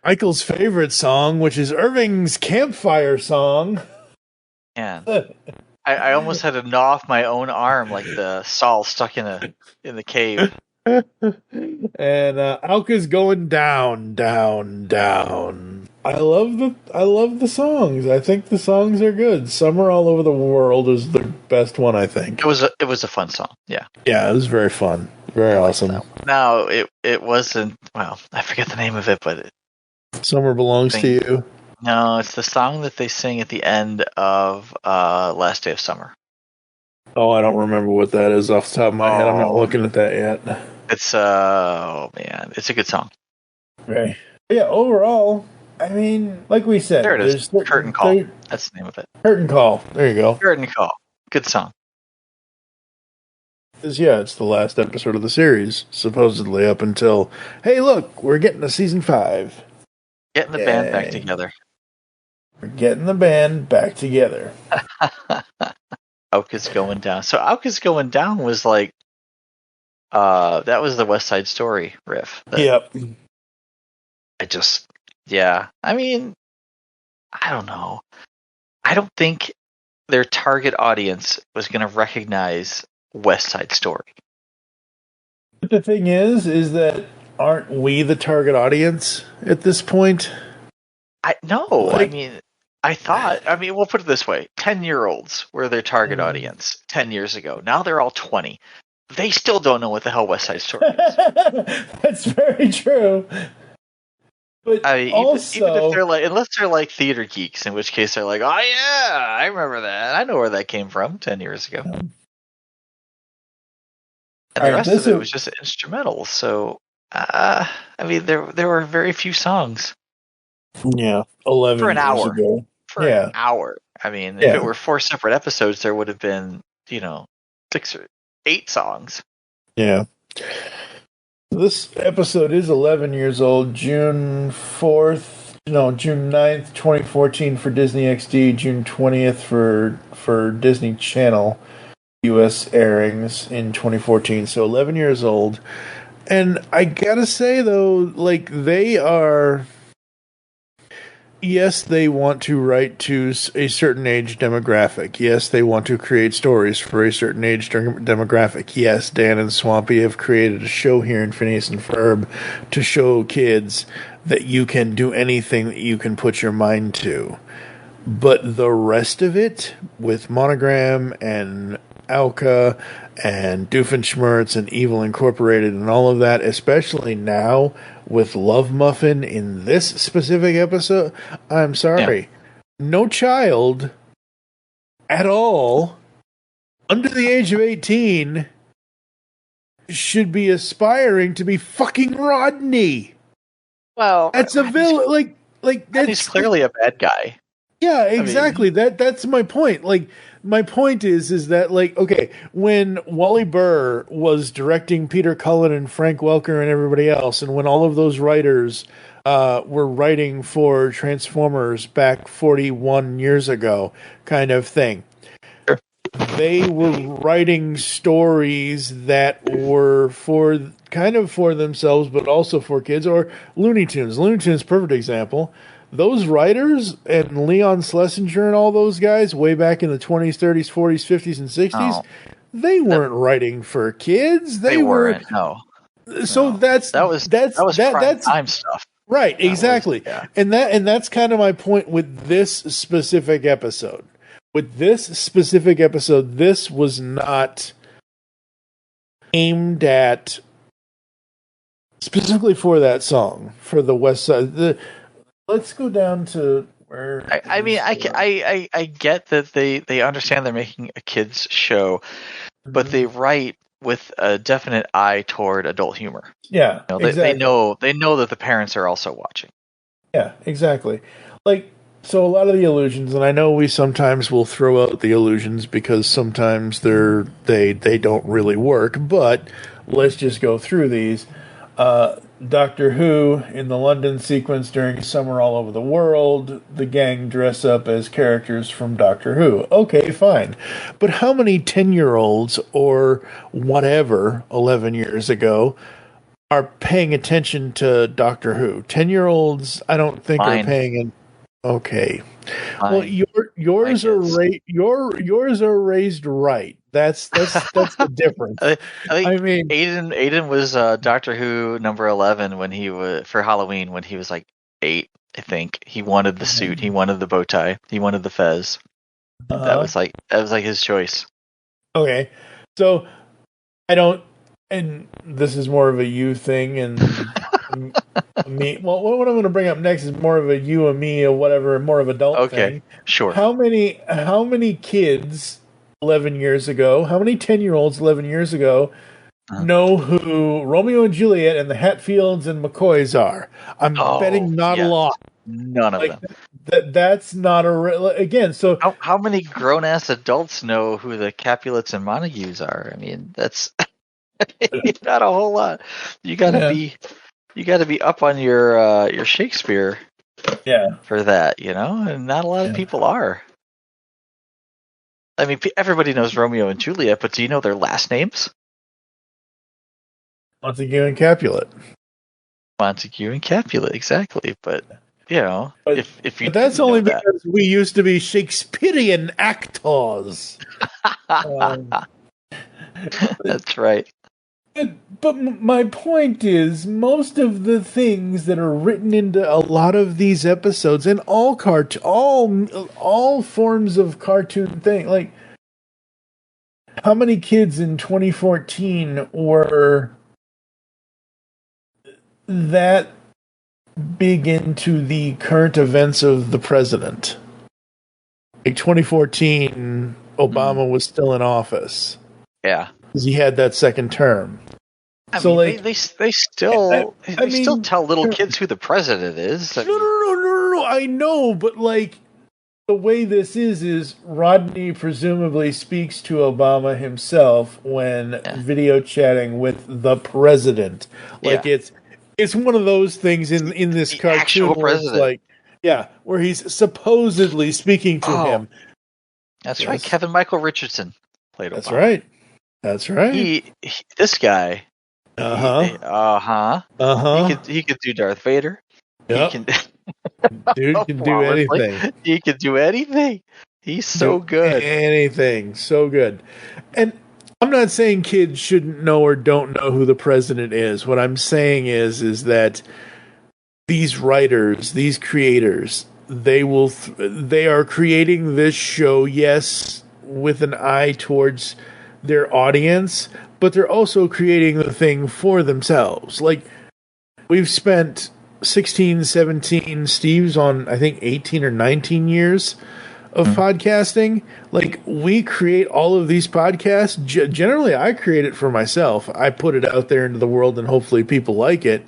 Michael's favorite song, which is Irving's Campfire Song. Man, I almost had to gnaw off my own arm like the Saul stuck in the cave. And Alka's going down, down, down. I love the songs. I think the songs are good. Summer All Over the World is the best one, I think. It was a fun song. Yeah. Yeah, it was very fun. Very awesome. No, it wasn't. Well, I forget the name of it, but Summer Belongs to You. No, it's the song that they sing at the end of Last Day of Summer. Oh, I don't remember what that is off the top of my head. I'm not looking at that yet. It's man, it's a good song. Right. Yeah, overall, I mean, like we said, there it is. Curtain Call. That's the name of it. Curtain Call. There you go. Curtain Call. Good song. It's the last episode of the series, supposedly up until, hey, look, we're getting to season 5. Getting the band back together. We're getting the band back together. Auka's Going Down. So Auka's Going Down was like, that was the West Side Story riff. Yep. I mean, I don't know. I don't think their target audience was going to recognize West Side Story. But the thing is that aren't we the target audience at this point? We'll put it this way. 10-year-olds were their target audience 10 years ago. Now they're all 20. They still don't know what the hell West Side Story is. That's very true. But even if they're like, unless they're like theater geeks, in which case they're like, oh yeah, I remember that. I know where that came from 10 years ago. And the rest of it was just instrumental. So, there were very few songs. Yeah, 11 for an years hour. Ago. For an hour. If it were 4 separate episodes, there would have been, 6 or 8 songs. Yeah. This episode is 11 years old. June 9th, 2014 for Disney XD, June 20th for Disney Channel US airings in 2014. So 11 years old. And I gotta say, though, like, they are... Yes, they want to write to a certain age demographic. Yes, they want to create stories for a certain age demographic. Yes, Dan and Swampy have created a show here in Phineas and Ferb to show kids that you can do anything that you can put your mind to. But the rest of it, with Monogram and Alka and Doofenshmirtz and Evil Incorporated and all of that, especially now with Love Muffin in this specific episode, I'm sorry. Yeah. No child at all under the age of 18 should be aspiring to be fucking Rodney. Well, that's a villain. Like he's clearly a bad guy. Yeah, exactly. That's my point. Like, my point is that, like, okay, when Wally Burr was directing Peter Cullen and Frank Welker and everybody else, and when all of those writers were writing for Transformers back 41 years ago, kind of thing, they were writing stories that were for themselves, but also for kids, or Looney Tunes. Looney Tunes, perfect example. Those writers and Leon Schlesinger and all those guys way back in the 20s, 30s, 40s, 50s, and 60s, they weren't writing for kids. They weren't. No. So that's prime time stuff. Right, exactly. And that's kind of my point with this specific episode. With this specific episode, this was not aimed at specifically for that song, for the West Side. Let's go down to where. I get that they understand they're making a kids show, but they write with a definite eye toward adult humor. Yeah, exactly. They know that the parents are also watching. Yeah, exactly. Like, so a lot of the illusions, and I know we sometimes will throw out the illusions because sometimes they don't really work. But let's just go through these. Doctor Who, in the London sequence during Summer All Over the World, the gang dress up as characters from Doctor Who. Okay, fine. But how many 10-year-olds or whatever 11 years ago are paying attention to Doctor Who? 10-year-olds, I don't think are paying attention. Okay. Well, yours are raised right. That's the difference. I mean, Aiden was Doctor Who number 11 when he was for Halloween when he was like 8. I think he wanted the suit, he wanted the bow tie, he wanted the fez. That was like his choice. Okay, so I don't, and this is more of a you thing, and me. Well, what I'm going to bring up next is more of a you and me or whatever, more of adult thing. Okay, sure. How many kids 11 years ago, how many 10-year-olds 11 years ago know who Romeo and Juliet and the Hatfields and McCoys are? I'm betting not a lot. None of them. That's not again. So how many grown-ass adults know who the Capulets and Montagues are? I mean, that's not a whole lot. You got to be up on your Shakespeare. Yeah. For that, and not a lot of people are. I mean, everybody knows Romeo and Juliet, but do you know their last names? Montague and Capulet. Montague and Capulet, exactly. But if you but that's only because we used to be Shakespearean actors. That's right. But my point is, most of the things that are written into a lot of these episodes, and all forms of cartoon thing, like how many kids in 2014 were that big into the current events of the president? Like 2014, Obama was still in office. Yeah. Because he had that second term. I mean, they still tell little kids who the president is. No. I know, but like the way this is Rodney presumably speaks to Obama himself when video chatting with the president. Like it's one of those things in this cartoon where it's like, where he's supposedly speaking to him. That's right. Kevin Michael Richardson played Obama. That's right. This guy. He could do Darth Vader. Yep. Dude can do anything. He can do anything. He's so good. Anything. So good. And I'm not saying kids shouldn't know or don't know who the president is. What I'm saying is that these writers, these creators, they are creating this show, yes, with an eye towards their audience, but they're also creating the thing for themselves. Like, we've spent 16, 17, Steve's on, I think, 18 or 19 years of podcasting. Like, we create all of these podcasts. Generally, I create it for myself. I put it out there into the world, and hopefully people like it.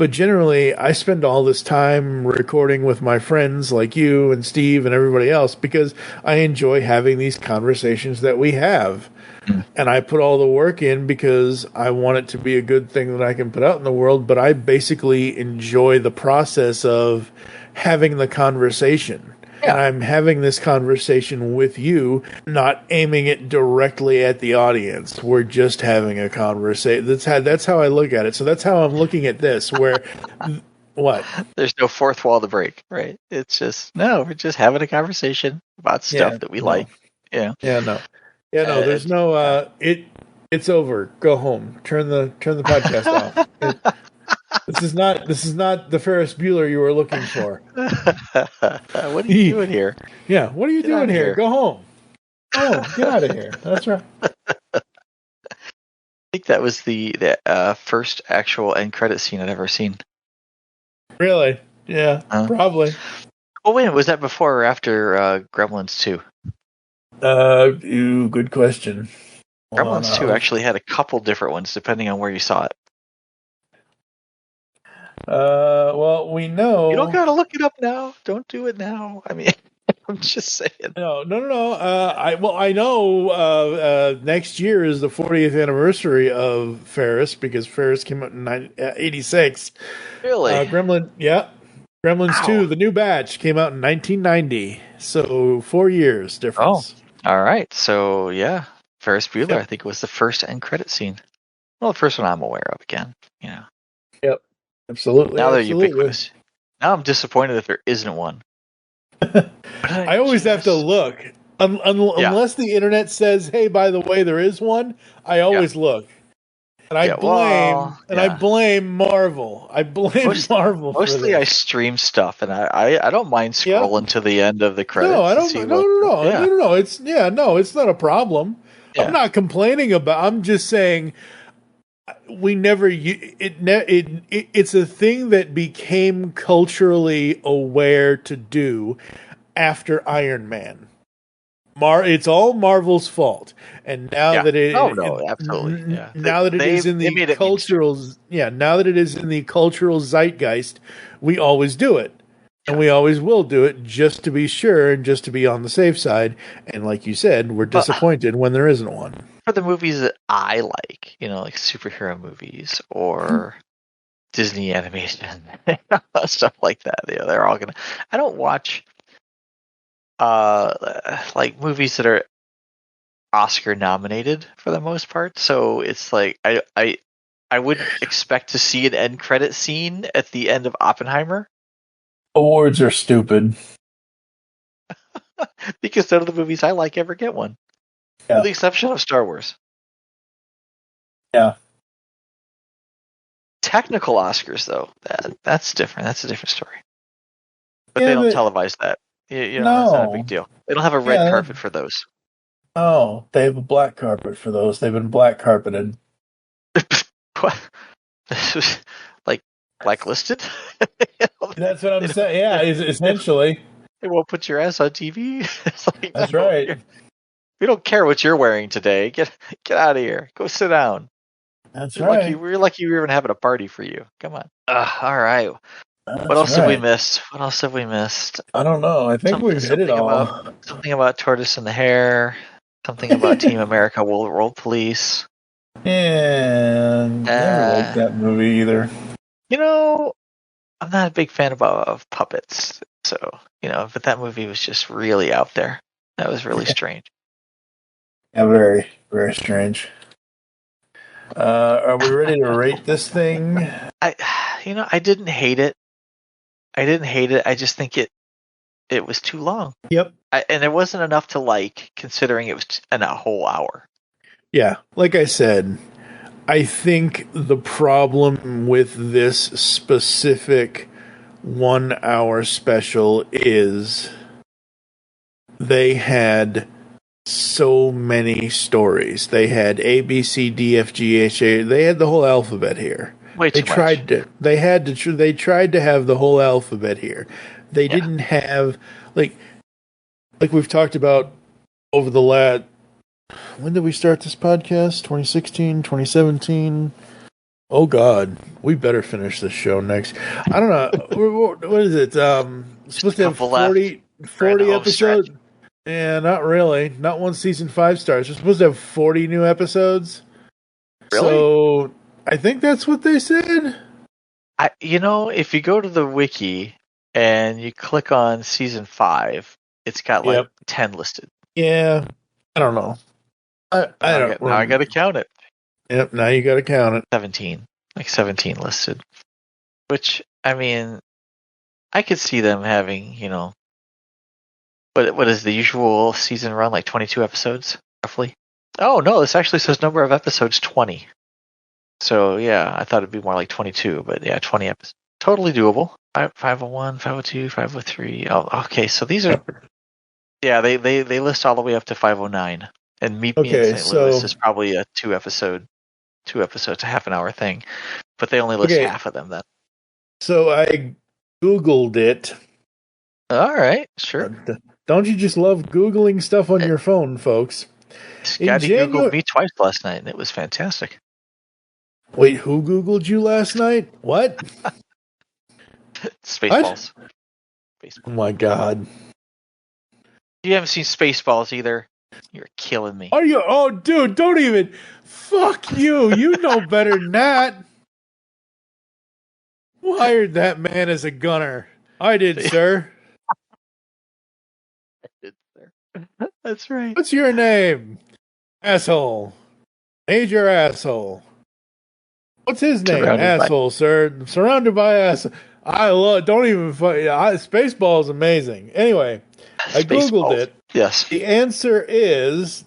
But generally, I spend all this time recording with my friends like you and Steve and everybody else because I enjoy having these conversations that we have. And I put all the work in because I want it to be a good thing that I can put out in the world, but I basically enjoy the process of having the conversation. Yeah. And I'm having this conversation with you, not aiming it directly at the audience. We're just having a conversation. That's how I look at it. So that's how I'm looking at this, where... What? There's no fourth wall to break, right? It's just, no, we're just having a conversation about stuff that we like. Yeah. Yeah, no. Yeah, no, there's no it's over. Go home. Turn the podcast off. This is not the Ferris Bueller you were looking for. What are you doing here? Yeah, what are you doing here? Go home. Oh, get out of here. That's right. I think that was the first actual end credit scene I'd ever seen. Really? Yeah, probably. Oh wait, was that before or after Gremlins 2? Good question. Gremlins 2 actually had a couple different ones depending on where you saw it. Well, we know... You don't gotta look it up now. Don't do it now. I mean, I'm just saying. No. I know next year is the 40th anniversary of Ferris because Ferris came out in 86. Really? Gremlins 2, the new batch, came out in 1990. So 4 years difference. Oh, all right. So, yeah, Ferris Bueller, I think, was the first end credit scene. Well, the first one I'm aware of, again. Yep. Absolutely. Now they're ubiquitous. Now I'm disappointed that there isn't one. I always have to look. Unless the internet says, hey, by the way, there is one, I always look. And I blame Marvel. I blame Marvel. Mostly I stream stuff, and I don't mind scrolling to the end of the credits. No, I don't. No. It's not a problem. Yeah. I'm not complaining about. I'm just saying we never. It's a thing that became culturally aware to do after Iron Man. It's all Marvel's fault, and now that it absolutely, now that it is in the cultural, now that it is in the cultural zeitgeist, we always do it, and we always will do it just to be sure and just to be on the safe side. And like you said, we're disappointed when there isn't one. For the movies that I like, like superhero movies or Disney animation, stuff like that. They're all gonna. I don't watch. Like movies that are Oscar nominated for the most part, so it's like I wouldn't expect to see an end credit scene at the end of Oppenheimer. Awards are stupid because none of the movies I like ever get one, with the exception of Star Wars. Yeah. Technical Oscars, though, that's different. That's a different story. But they don't televise that. That's not a big deal. They don't have a red carpet for those. Oh, they have a black carpet for those. They've been black carpeted. What? This was like blacklisted? That's what I'm saying. Yeah, essentially. They won't put your ass on TV. That's right. We don't care what you're wearing today. Get out of here. Go sit down. That's right. We're lucky we were even having a party for you. Come on. All right. What else have we missed? I don't know. I think we've hit it all. Something about Tortoise and the Hare. Something about Team America World Police. And I never liked that movie either. I'm not a big fan of puppets. So, but that movie was just really out there. That was really strange. Yeah, very, very strange. Are we ready to rate this thing? I didn't hate it. I just think it was too long. Yep. And it wasn't enough to like, considering it was in a whole hour. Yeah. Like I said, I think the problem with this specific 1 hour special is they had so many stories. They had A, B, C, D, F, G, H, A. They had the whole alphabet here. They tried to have the whole alphabet here. They didn't have like we've talked about over the last. When did we start this podcast? 2016, 2017. Oh God, we better finish this show next. I don't know. What is it? Supposed to have 40 episodes? Yeah, not really. Not once season 5 starts. We're supposed to have 40 new episodes. Really? So I think that's what they said. If you go to the wiki and you click on season 5, it's got like 10 listed. Yeah, I don't know. I don't. Now I got to count it. Yep, now you got to count it. 17 listed. Which, I mean, I could see them having, what is the usual season run, like 22 episodes, roughly? Oh, no, this actually says number of episodes 20. So, yeah, I thought it'd be more like 22, but yeah, 20 episodes. Totally doable. 501, 502, 503. Oh, okay, so these are... Yeah, they list all the way up to 509. And Meet Me in St. Louis is probably a two episodes, a half an hour thing. But they only list half of them then. So I Googled it. All right, sure. Don't you just love Googling stuff on your phone, folks? Scotty Googled me twice last night, and it was fantastic. Wait, who Googled you last night? What? Spaceballs. Oh my God. You haven't seen Spaceballs either. You're killing me. Are you? Oh, dude, don't even. Fuck you. You know better than that. Who hired that man as a gunner? I did, sir. I did, sir. That's right. What's your name? Asshole. Major asshole. What's his name? Asshole, sir. Surrounded by asshole. I love. Don't even. Spaceball is amazing. Anyway, I Googled it. Yes. The answer is.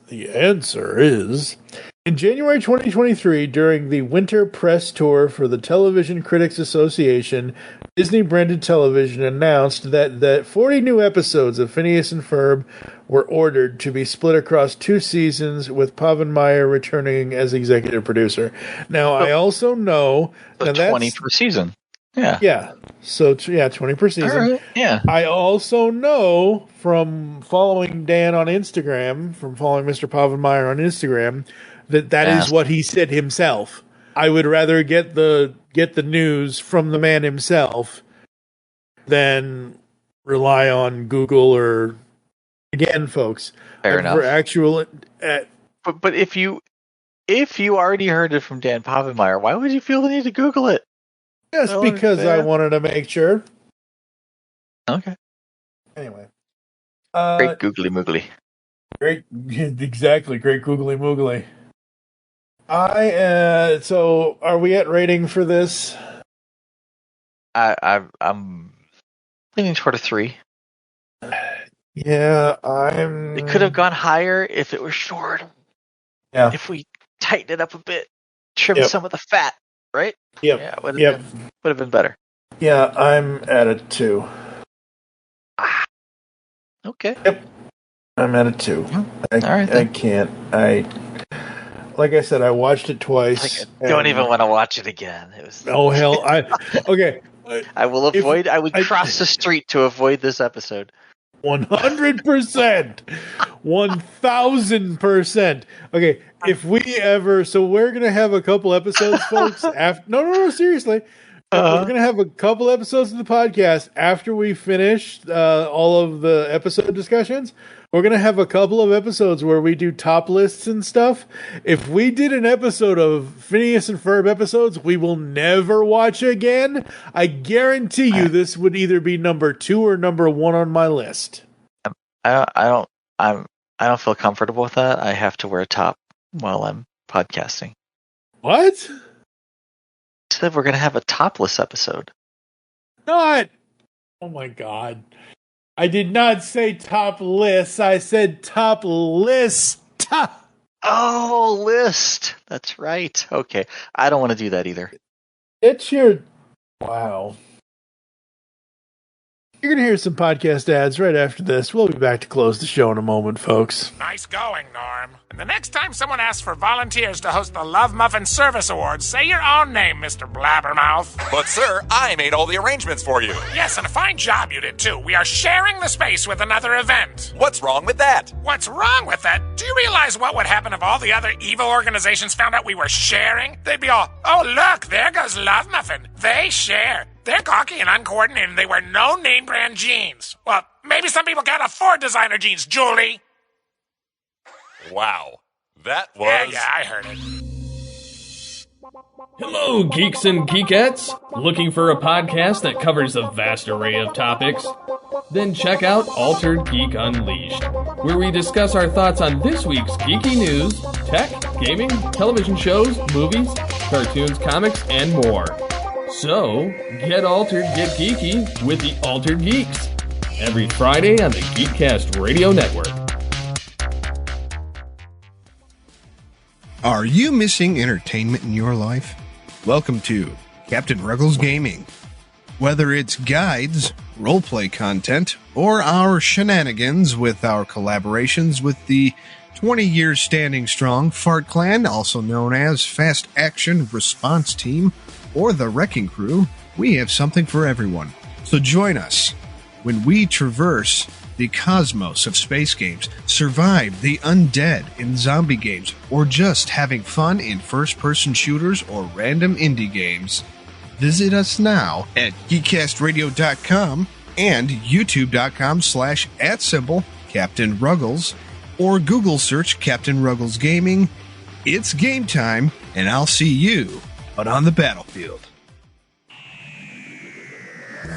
In January 2023, during the winter press tour for the Television Critics Association, Disney Branded Television announced that 40 new episodes of Phineas and Ferb were ordered to be split across 2 seasons, with Povenmire returning as executive producer. Now, I also know... So 20 per season. Yeah. Yeah. So, 20 per season. All right. Yeah. I also know from following Dan on Instagram, from following Mr. Povenmire on Instagram, that is what he said himself. I would rather get the news from the man himself than rely on Google or, again, folks. Fair enough. For actual... But if you already heard it from Dan Povenmire, why would you feel the need to Google it? Yes, because I wanted to make sure. Okay. Anyway. Great googly moogly. Exactly, great googly moogly. So are we at rating for this? I'm leaning toward a 3. Yeah, It could have gone higher if it was short. Yeah. If we tightened it up a bit, trimmed some of the fat, right? Yep. Yeah, would have been better. Yeah, I'm at a 2. Okay. Yep. I'm at a 2. All right. I can't. Like I said, I watched it twice. I don't even want to watch it again. It was. Oh hell! Okay. I will avoid. I would cross the street to avoid this episode. 100%, 1000%. Okay, if we ever, so we're gonna have a couple episodes, folks. After no, seriously. We're going to have a couple episodes of the podcast after we finish all of the episode discussions. We're going to have a couple of episodes where we do top lists and stuff. If we did an episode of Phineas and Ferb episodes we will never watch again, I guarantee you this would either be number 2 or number 1 on my list. I don't feel comfortable with that. I have to wear a top while I'm podcasting. What? Said we're going to have a topless episode. Not. Oh my God. I did not say topless. I said top list. Oh, list. That's right. Okay. I don't want to do that either. It's your... Wow. You're going to hear some podcast ads right after this. We'll be back to close the show in a moment, folks. Nice going, Norm. And the next time someone asks for volunteers to host the Love Muffin Service Awards, say your own name, Mr. Blabbermouth. But, sir, I made all the arrangements for you. Yes, and a fine job you did, too. We are sharing the space with another event. What's wrong with that? What's wrong with that? Do you realize what would happen if all the other evil organizations found out we were sharing? They'd be all, oh, look, there goes Love Muffin. They share. They're cocky and uncoordinated, and they wear no name-brand jeans. Well, maybe some people can't afford designer jeans, Julie. Wow. That was... Yeah, I heard it. Hello, geeks and geekettes! Looking for a podcast that covers a vast array of topics? Then check out Altered Geek Unleashed, where we discuss our thoughts on this week's geeky news, tech, gaming, television shows, movies, cartoons, comics, and more. So, get altered, get geeky with the Altered Geeks. Every Friday on the Geekcast Radio Network. Are you missing entertainment in your life? Welcome to Captain Ruggles Gaming. Whether it's guides, roleplay content, or our shenanigans with our collaborations with the 20 years standing strong Fart Clan, also known as Fast Action Response Team, or the Wrecking Crew, we have something for everyone. So join us when we traverse the cosmos of space games, survive the undead in zombie games, or just having fun in first-person shooters or random indie games. Visit us now at geekcastradio.com and youtube.com/@Captain Ruggles, or Google search Captain Ruggles Gaming. It's game time, and I'll see you out on the battlefield.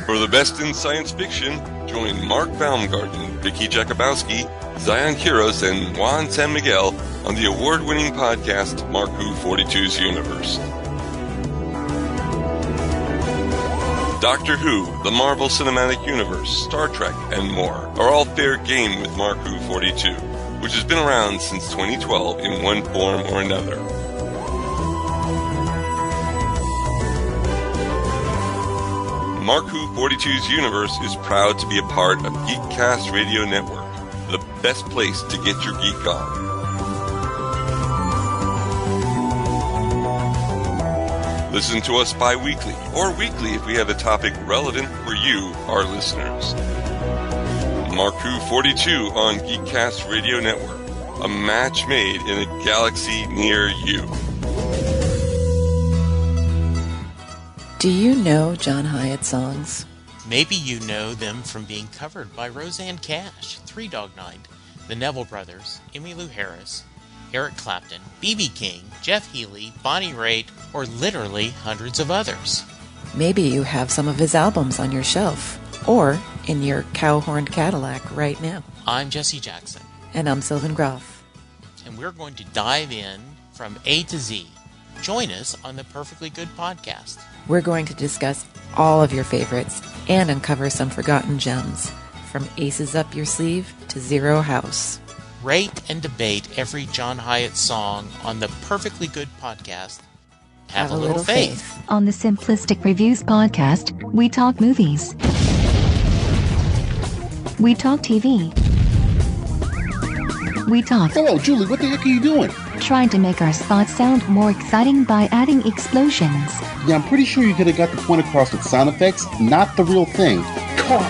For the best in science fiction, join Mark Baumgarten, Vicky Jakubowski, Zion Kiros, and Juan San Miguel on the award-winning podcast Mark Who 42's Universe. Doctor Who, the Marvel Cinematic Universe, Star Trek, and more are all fair game with Mark Who 42, which has been around since 2012 in one form or another. Mark Who 42's Universe is proud to be a part of Geekcast Radio Network, the best place to get your geek on. Listen to us bi-weekly or weekly if we have a topic relevant for you, our listeners. Mark Who 42 on Geekcast Radio Network, a match made in a galaxy near you. Do you know John Hyatt songs? Maybe you know them from being covered by Roseanne Cash, Three Dog Night, the Neville Brothers, Emmylou Harris, Eric Clapton, B.B. King, Jeff Healey, Bonnie Raitt, or literally hundreds of others. Maybe you have some of his albums on your shelf, or in your cow-horned Cadillac right now. I'm Jesse Jackson. And I'm Sylvan Groff. And we're going to dive in from A to Z. Join us on the Perfectly Good Podcast. We're going to discuss all of your favorites and uncover some forgotten gems, from Aces Up Your Sleeve to Zero House. Rate and debate every John Hyatt song on the Perfectly Good Podcast. Have a little faith. On the Simplistic Reviews Podcast, we talk movies. We talk TV. We talk... Hello, Julie, what the heck are you doing? Trying to make our spots sound more exciting by adding explosions. Yeah, I'm pretty sure you could have got the point across with sound effects, not the real thing. Car.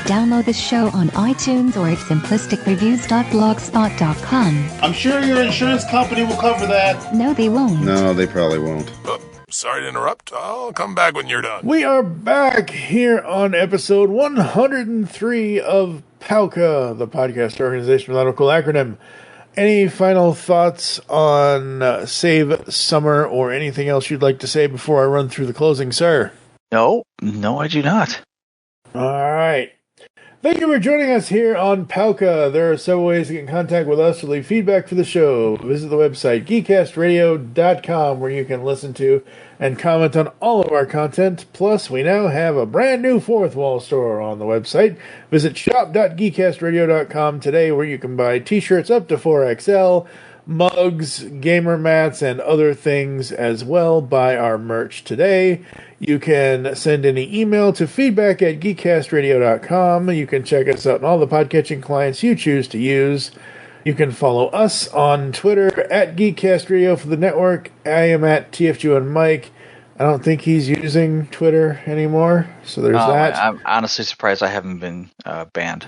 Download the show on iTunes or at simplisticreviews.blogspot.com. I'm sure your insurance company will cover that. No, they won't. No, they probably won't. Sorry to interrupt. I'll come back when you're done. We are back here on episode 103 of PALCA, the podcast organization without a cool acronym. Any final thoughts on Save Summer or anything else you'd like to say before I run through the closing, sir? No, I do not. All right. Thank you for joining us here on PALCA. There are several ways to get in contact with us or leave feedback for the show. Visit the website, geekcastradio.com, where you can listen to and comment on all of our content. Plus, we now have a brand new fourth wall store on the website. Visit shop.geekcastradio.com today, where you can buy t-shirts up to 4XL, mugs, gamer mats, and other things as well. Buy our merch today. You can send any email to feedback@geekcastradio.com. You can check us out on all the podcatching clients you choose to use. You can follow us on Twitter at GeekCastRadio for the network. I am at TFG and Mike. I don't think he's using Twitter anymore, so there's that. I'm honestly surprised I haven't been banned.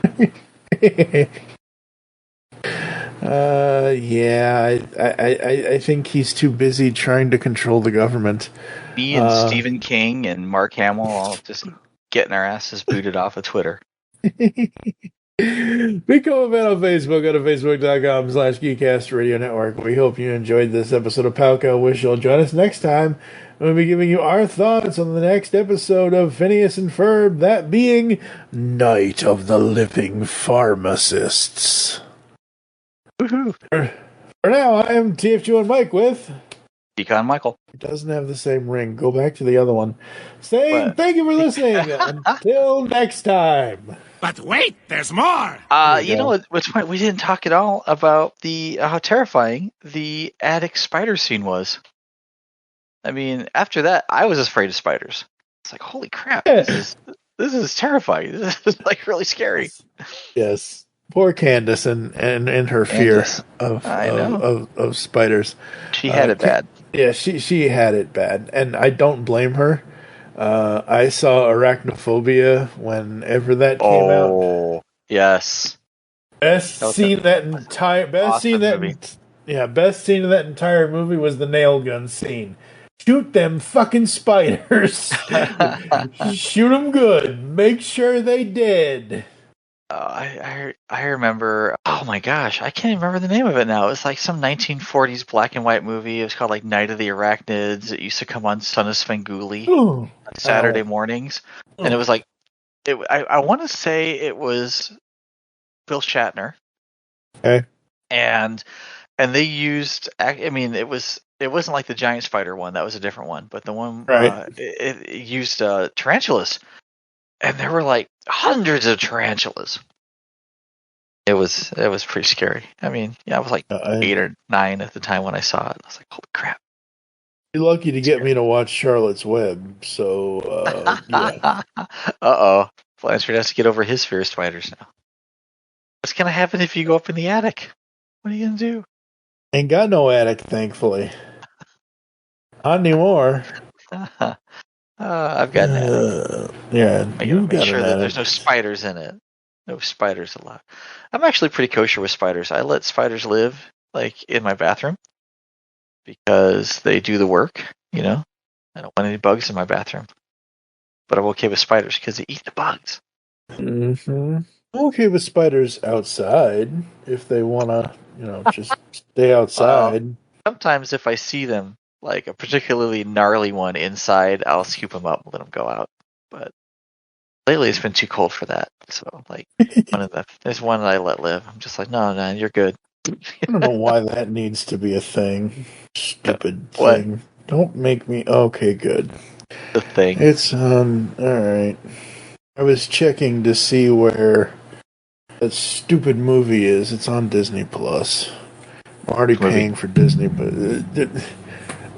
Yeah, I think he's too busy trying to control the government. Me and Stephen King and Mark Hamill all just getting our asses booted off of Twitter. Become a fan on Facebook. Go to facebook.com/Geekcast Radio Network. We hope you enjoyed this episode of Palco. Wish you'll join us next time. We'll be giving you our thoughts on the next episode of Phineas and Ferb, that being Night of the Living Pharmacists. Woohoo! For now, I am TFG and Mike with Deacon Michael. It doesn't have the same ring. Go back to the other one. Saying thank you for listening. Until next time. But wait, there's more. You know what's funny? We didn't talk at all about the how terrifying the attic spider scene was. I mean, after that, I was afraid of spiders. It's like, holy crap, this is terrifying. This is like really scary. Yes. Poor Candace and her fear of spiders. She had it bad. Yeah, she had it bad, and I don't blame her. I saw Arachnophobia whenever that came out. Oh, yes. Best scene of that entire movie was the nail gun scene. Shoot them fucking spiders. Shoot them good. Make sure they did. I remember. Oh my gosh, I can't even remember the name of it now. It was like some 1940s black and white movie. It was called like Night of the Arachnids. It used to come on Son of Svengoolie on Saturday mornings, and it was like, I want to say it was Bill Shatner. Okay. And they used. I mean, it wasn't like the giant spider one. That was a different one. But the one it used tarantulas. And there were like hundreds of tarantulas. It was pretty scary. I mean, I was like 8 or 9 at the time when I saw it. I was like, holy crap. You're lucky to get me to watch Charlotte's Web, so yeah. Uh-oh. Blanchard has to get over his fear of spiders now. What's going to happen if you go up in the attic? What are you going to do? Ain't got no attic, thankfully. Not anymore. I've got an attic. Yeah, you make sure that there's no spiders in it. No spiders allowed. I'm actually pretty kosher with spiders. I let spiders live, like, in my bathroom because they do the work, you know? I don't want any bugs in my bathroom. But I'm okay with spiders because they eat the bugs. Mm-hmm. I'm okay with spiders outside if they want to, just stay outside. Sometimes if I see them, like a particularly gnarly one inside, I'll scoop them up and let them go out. But lately it's been too cold for that. So, like, there's one that I let live. I'm just like, no, you're good. I don't know why that needs to be a thing. Stupid thing. Don't make me... Okay, good. The thing. It's, alright. I was checking to see where that stupid movie is. It's on Disney Plus. I'm already paying for Disney, but...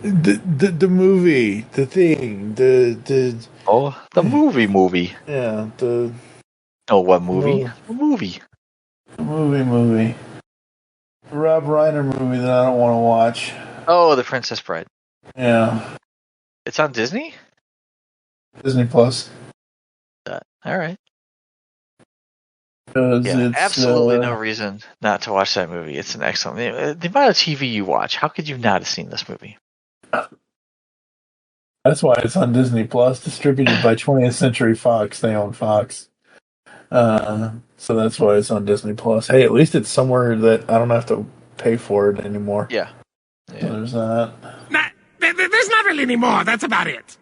The movie, the thing, the movie. Yeah, what movie? The movie. The movie. The Rob Reiner movie that I don't want to watch. Oh, The Princess Bride. Yeah. It's on Disney? Disney Plus. All right. Yeah, absolutely no reason not to watch that movie. It's an excellent... The amount of TV you watch, how could you not have seen this movie? That's why it's on Disney Plus, distributed by 20th Century Fox. They own Fox. So that's why it's on Disney Plus. Hey, at least it's somewhere that I don't have to pay for it anymore. Yeah. So there's that. There's not really any more. That's about it.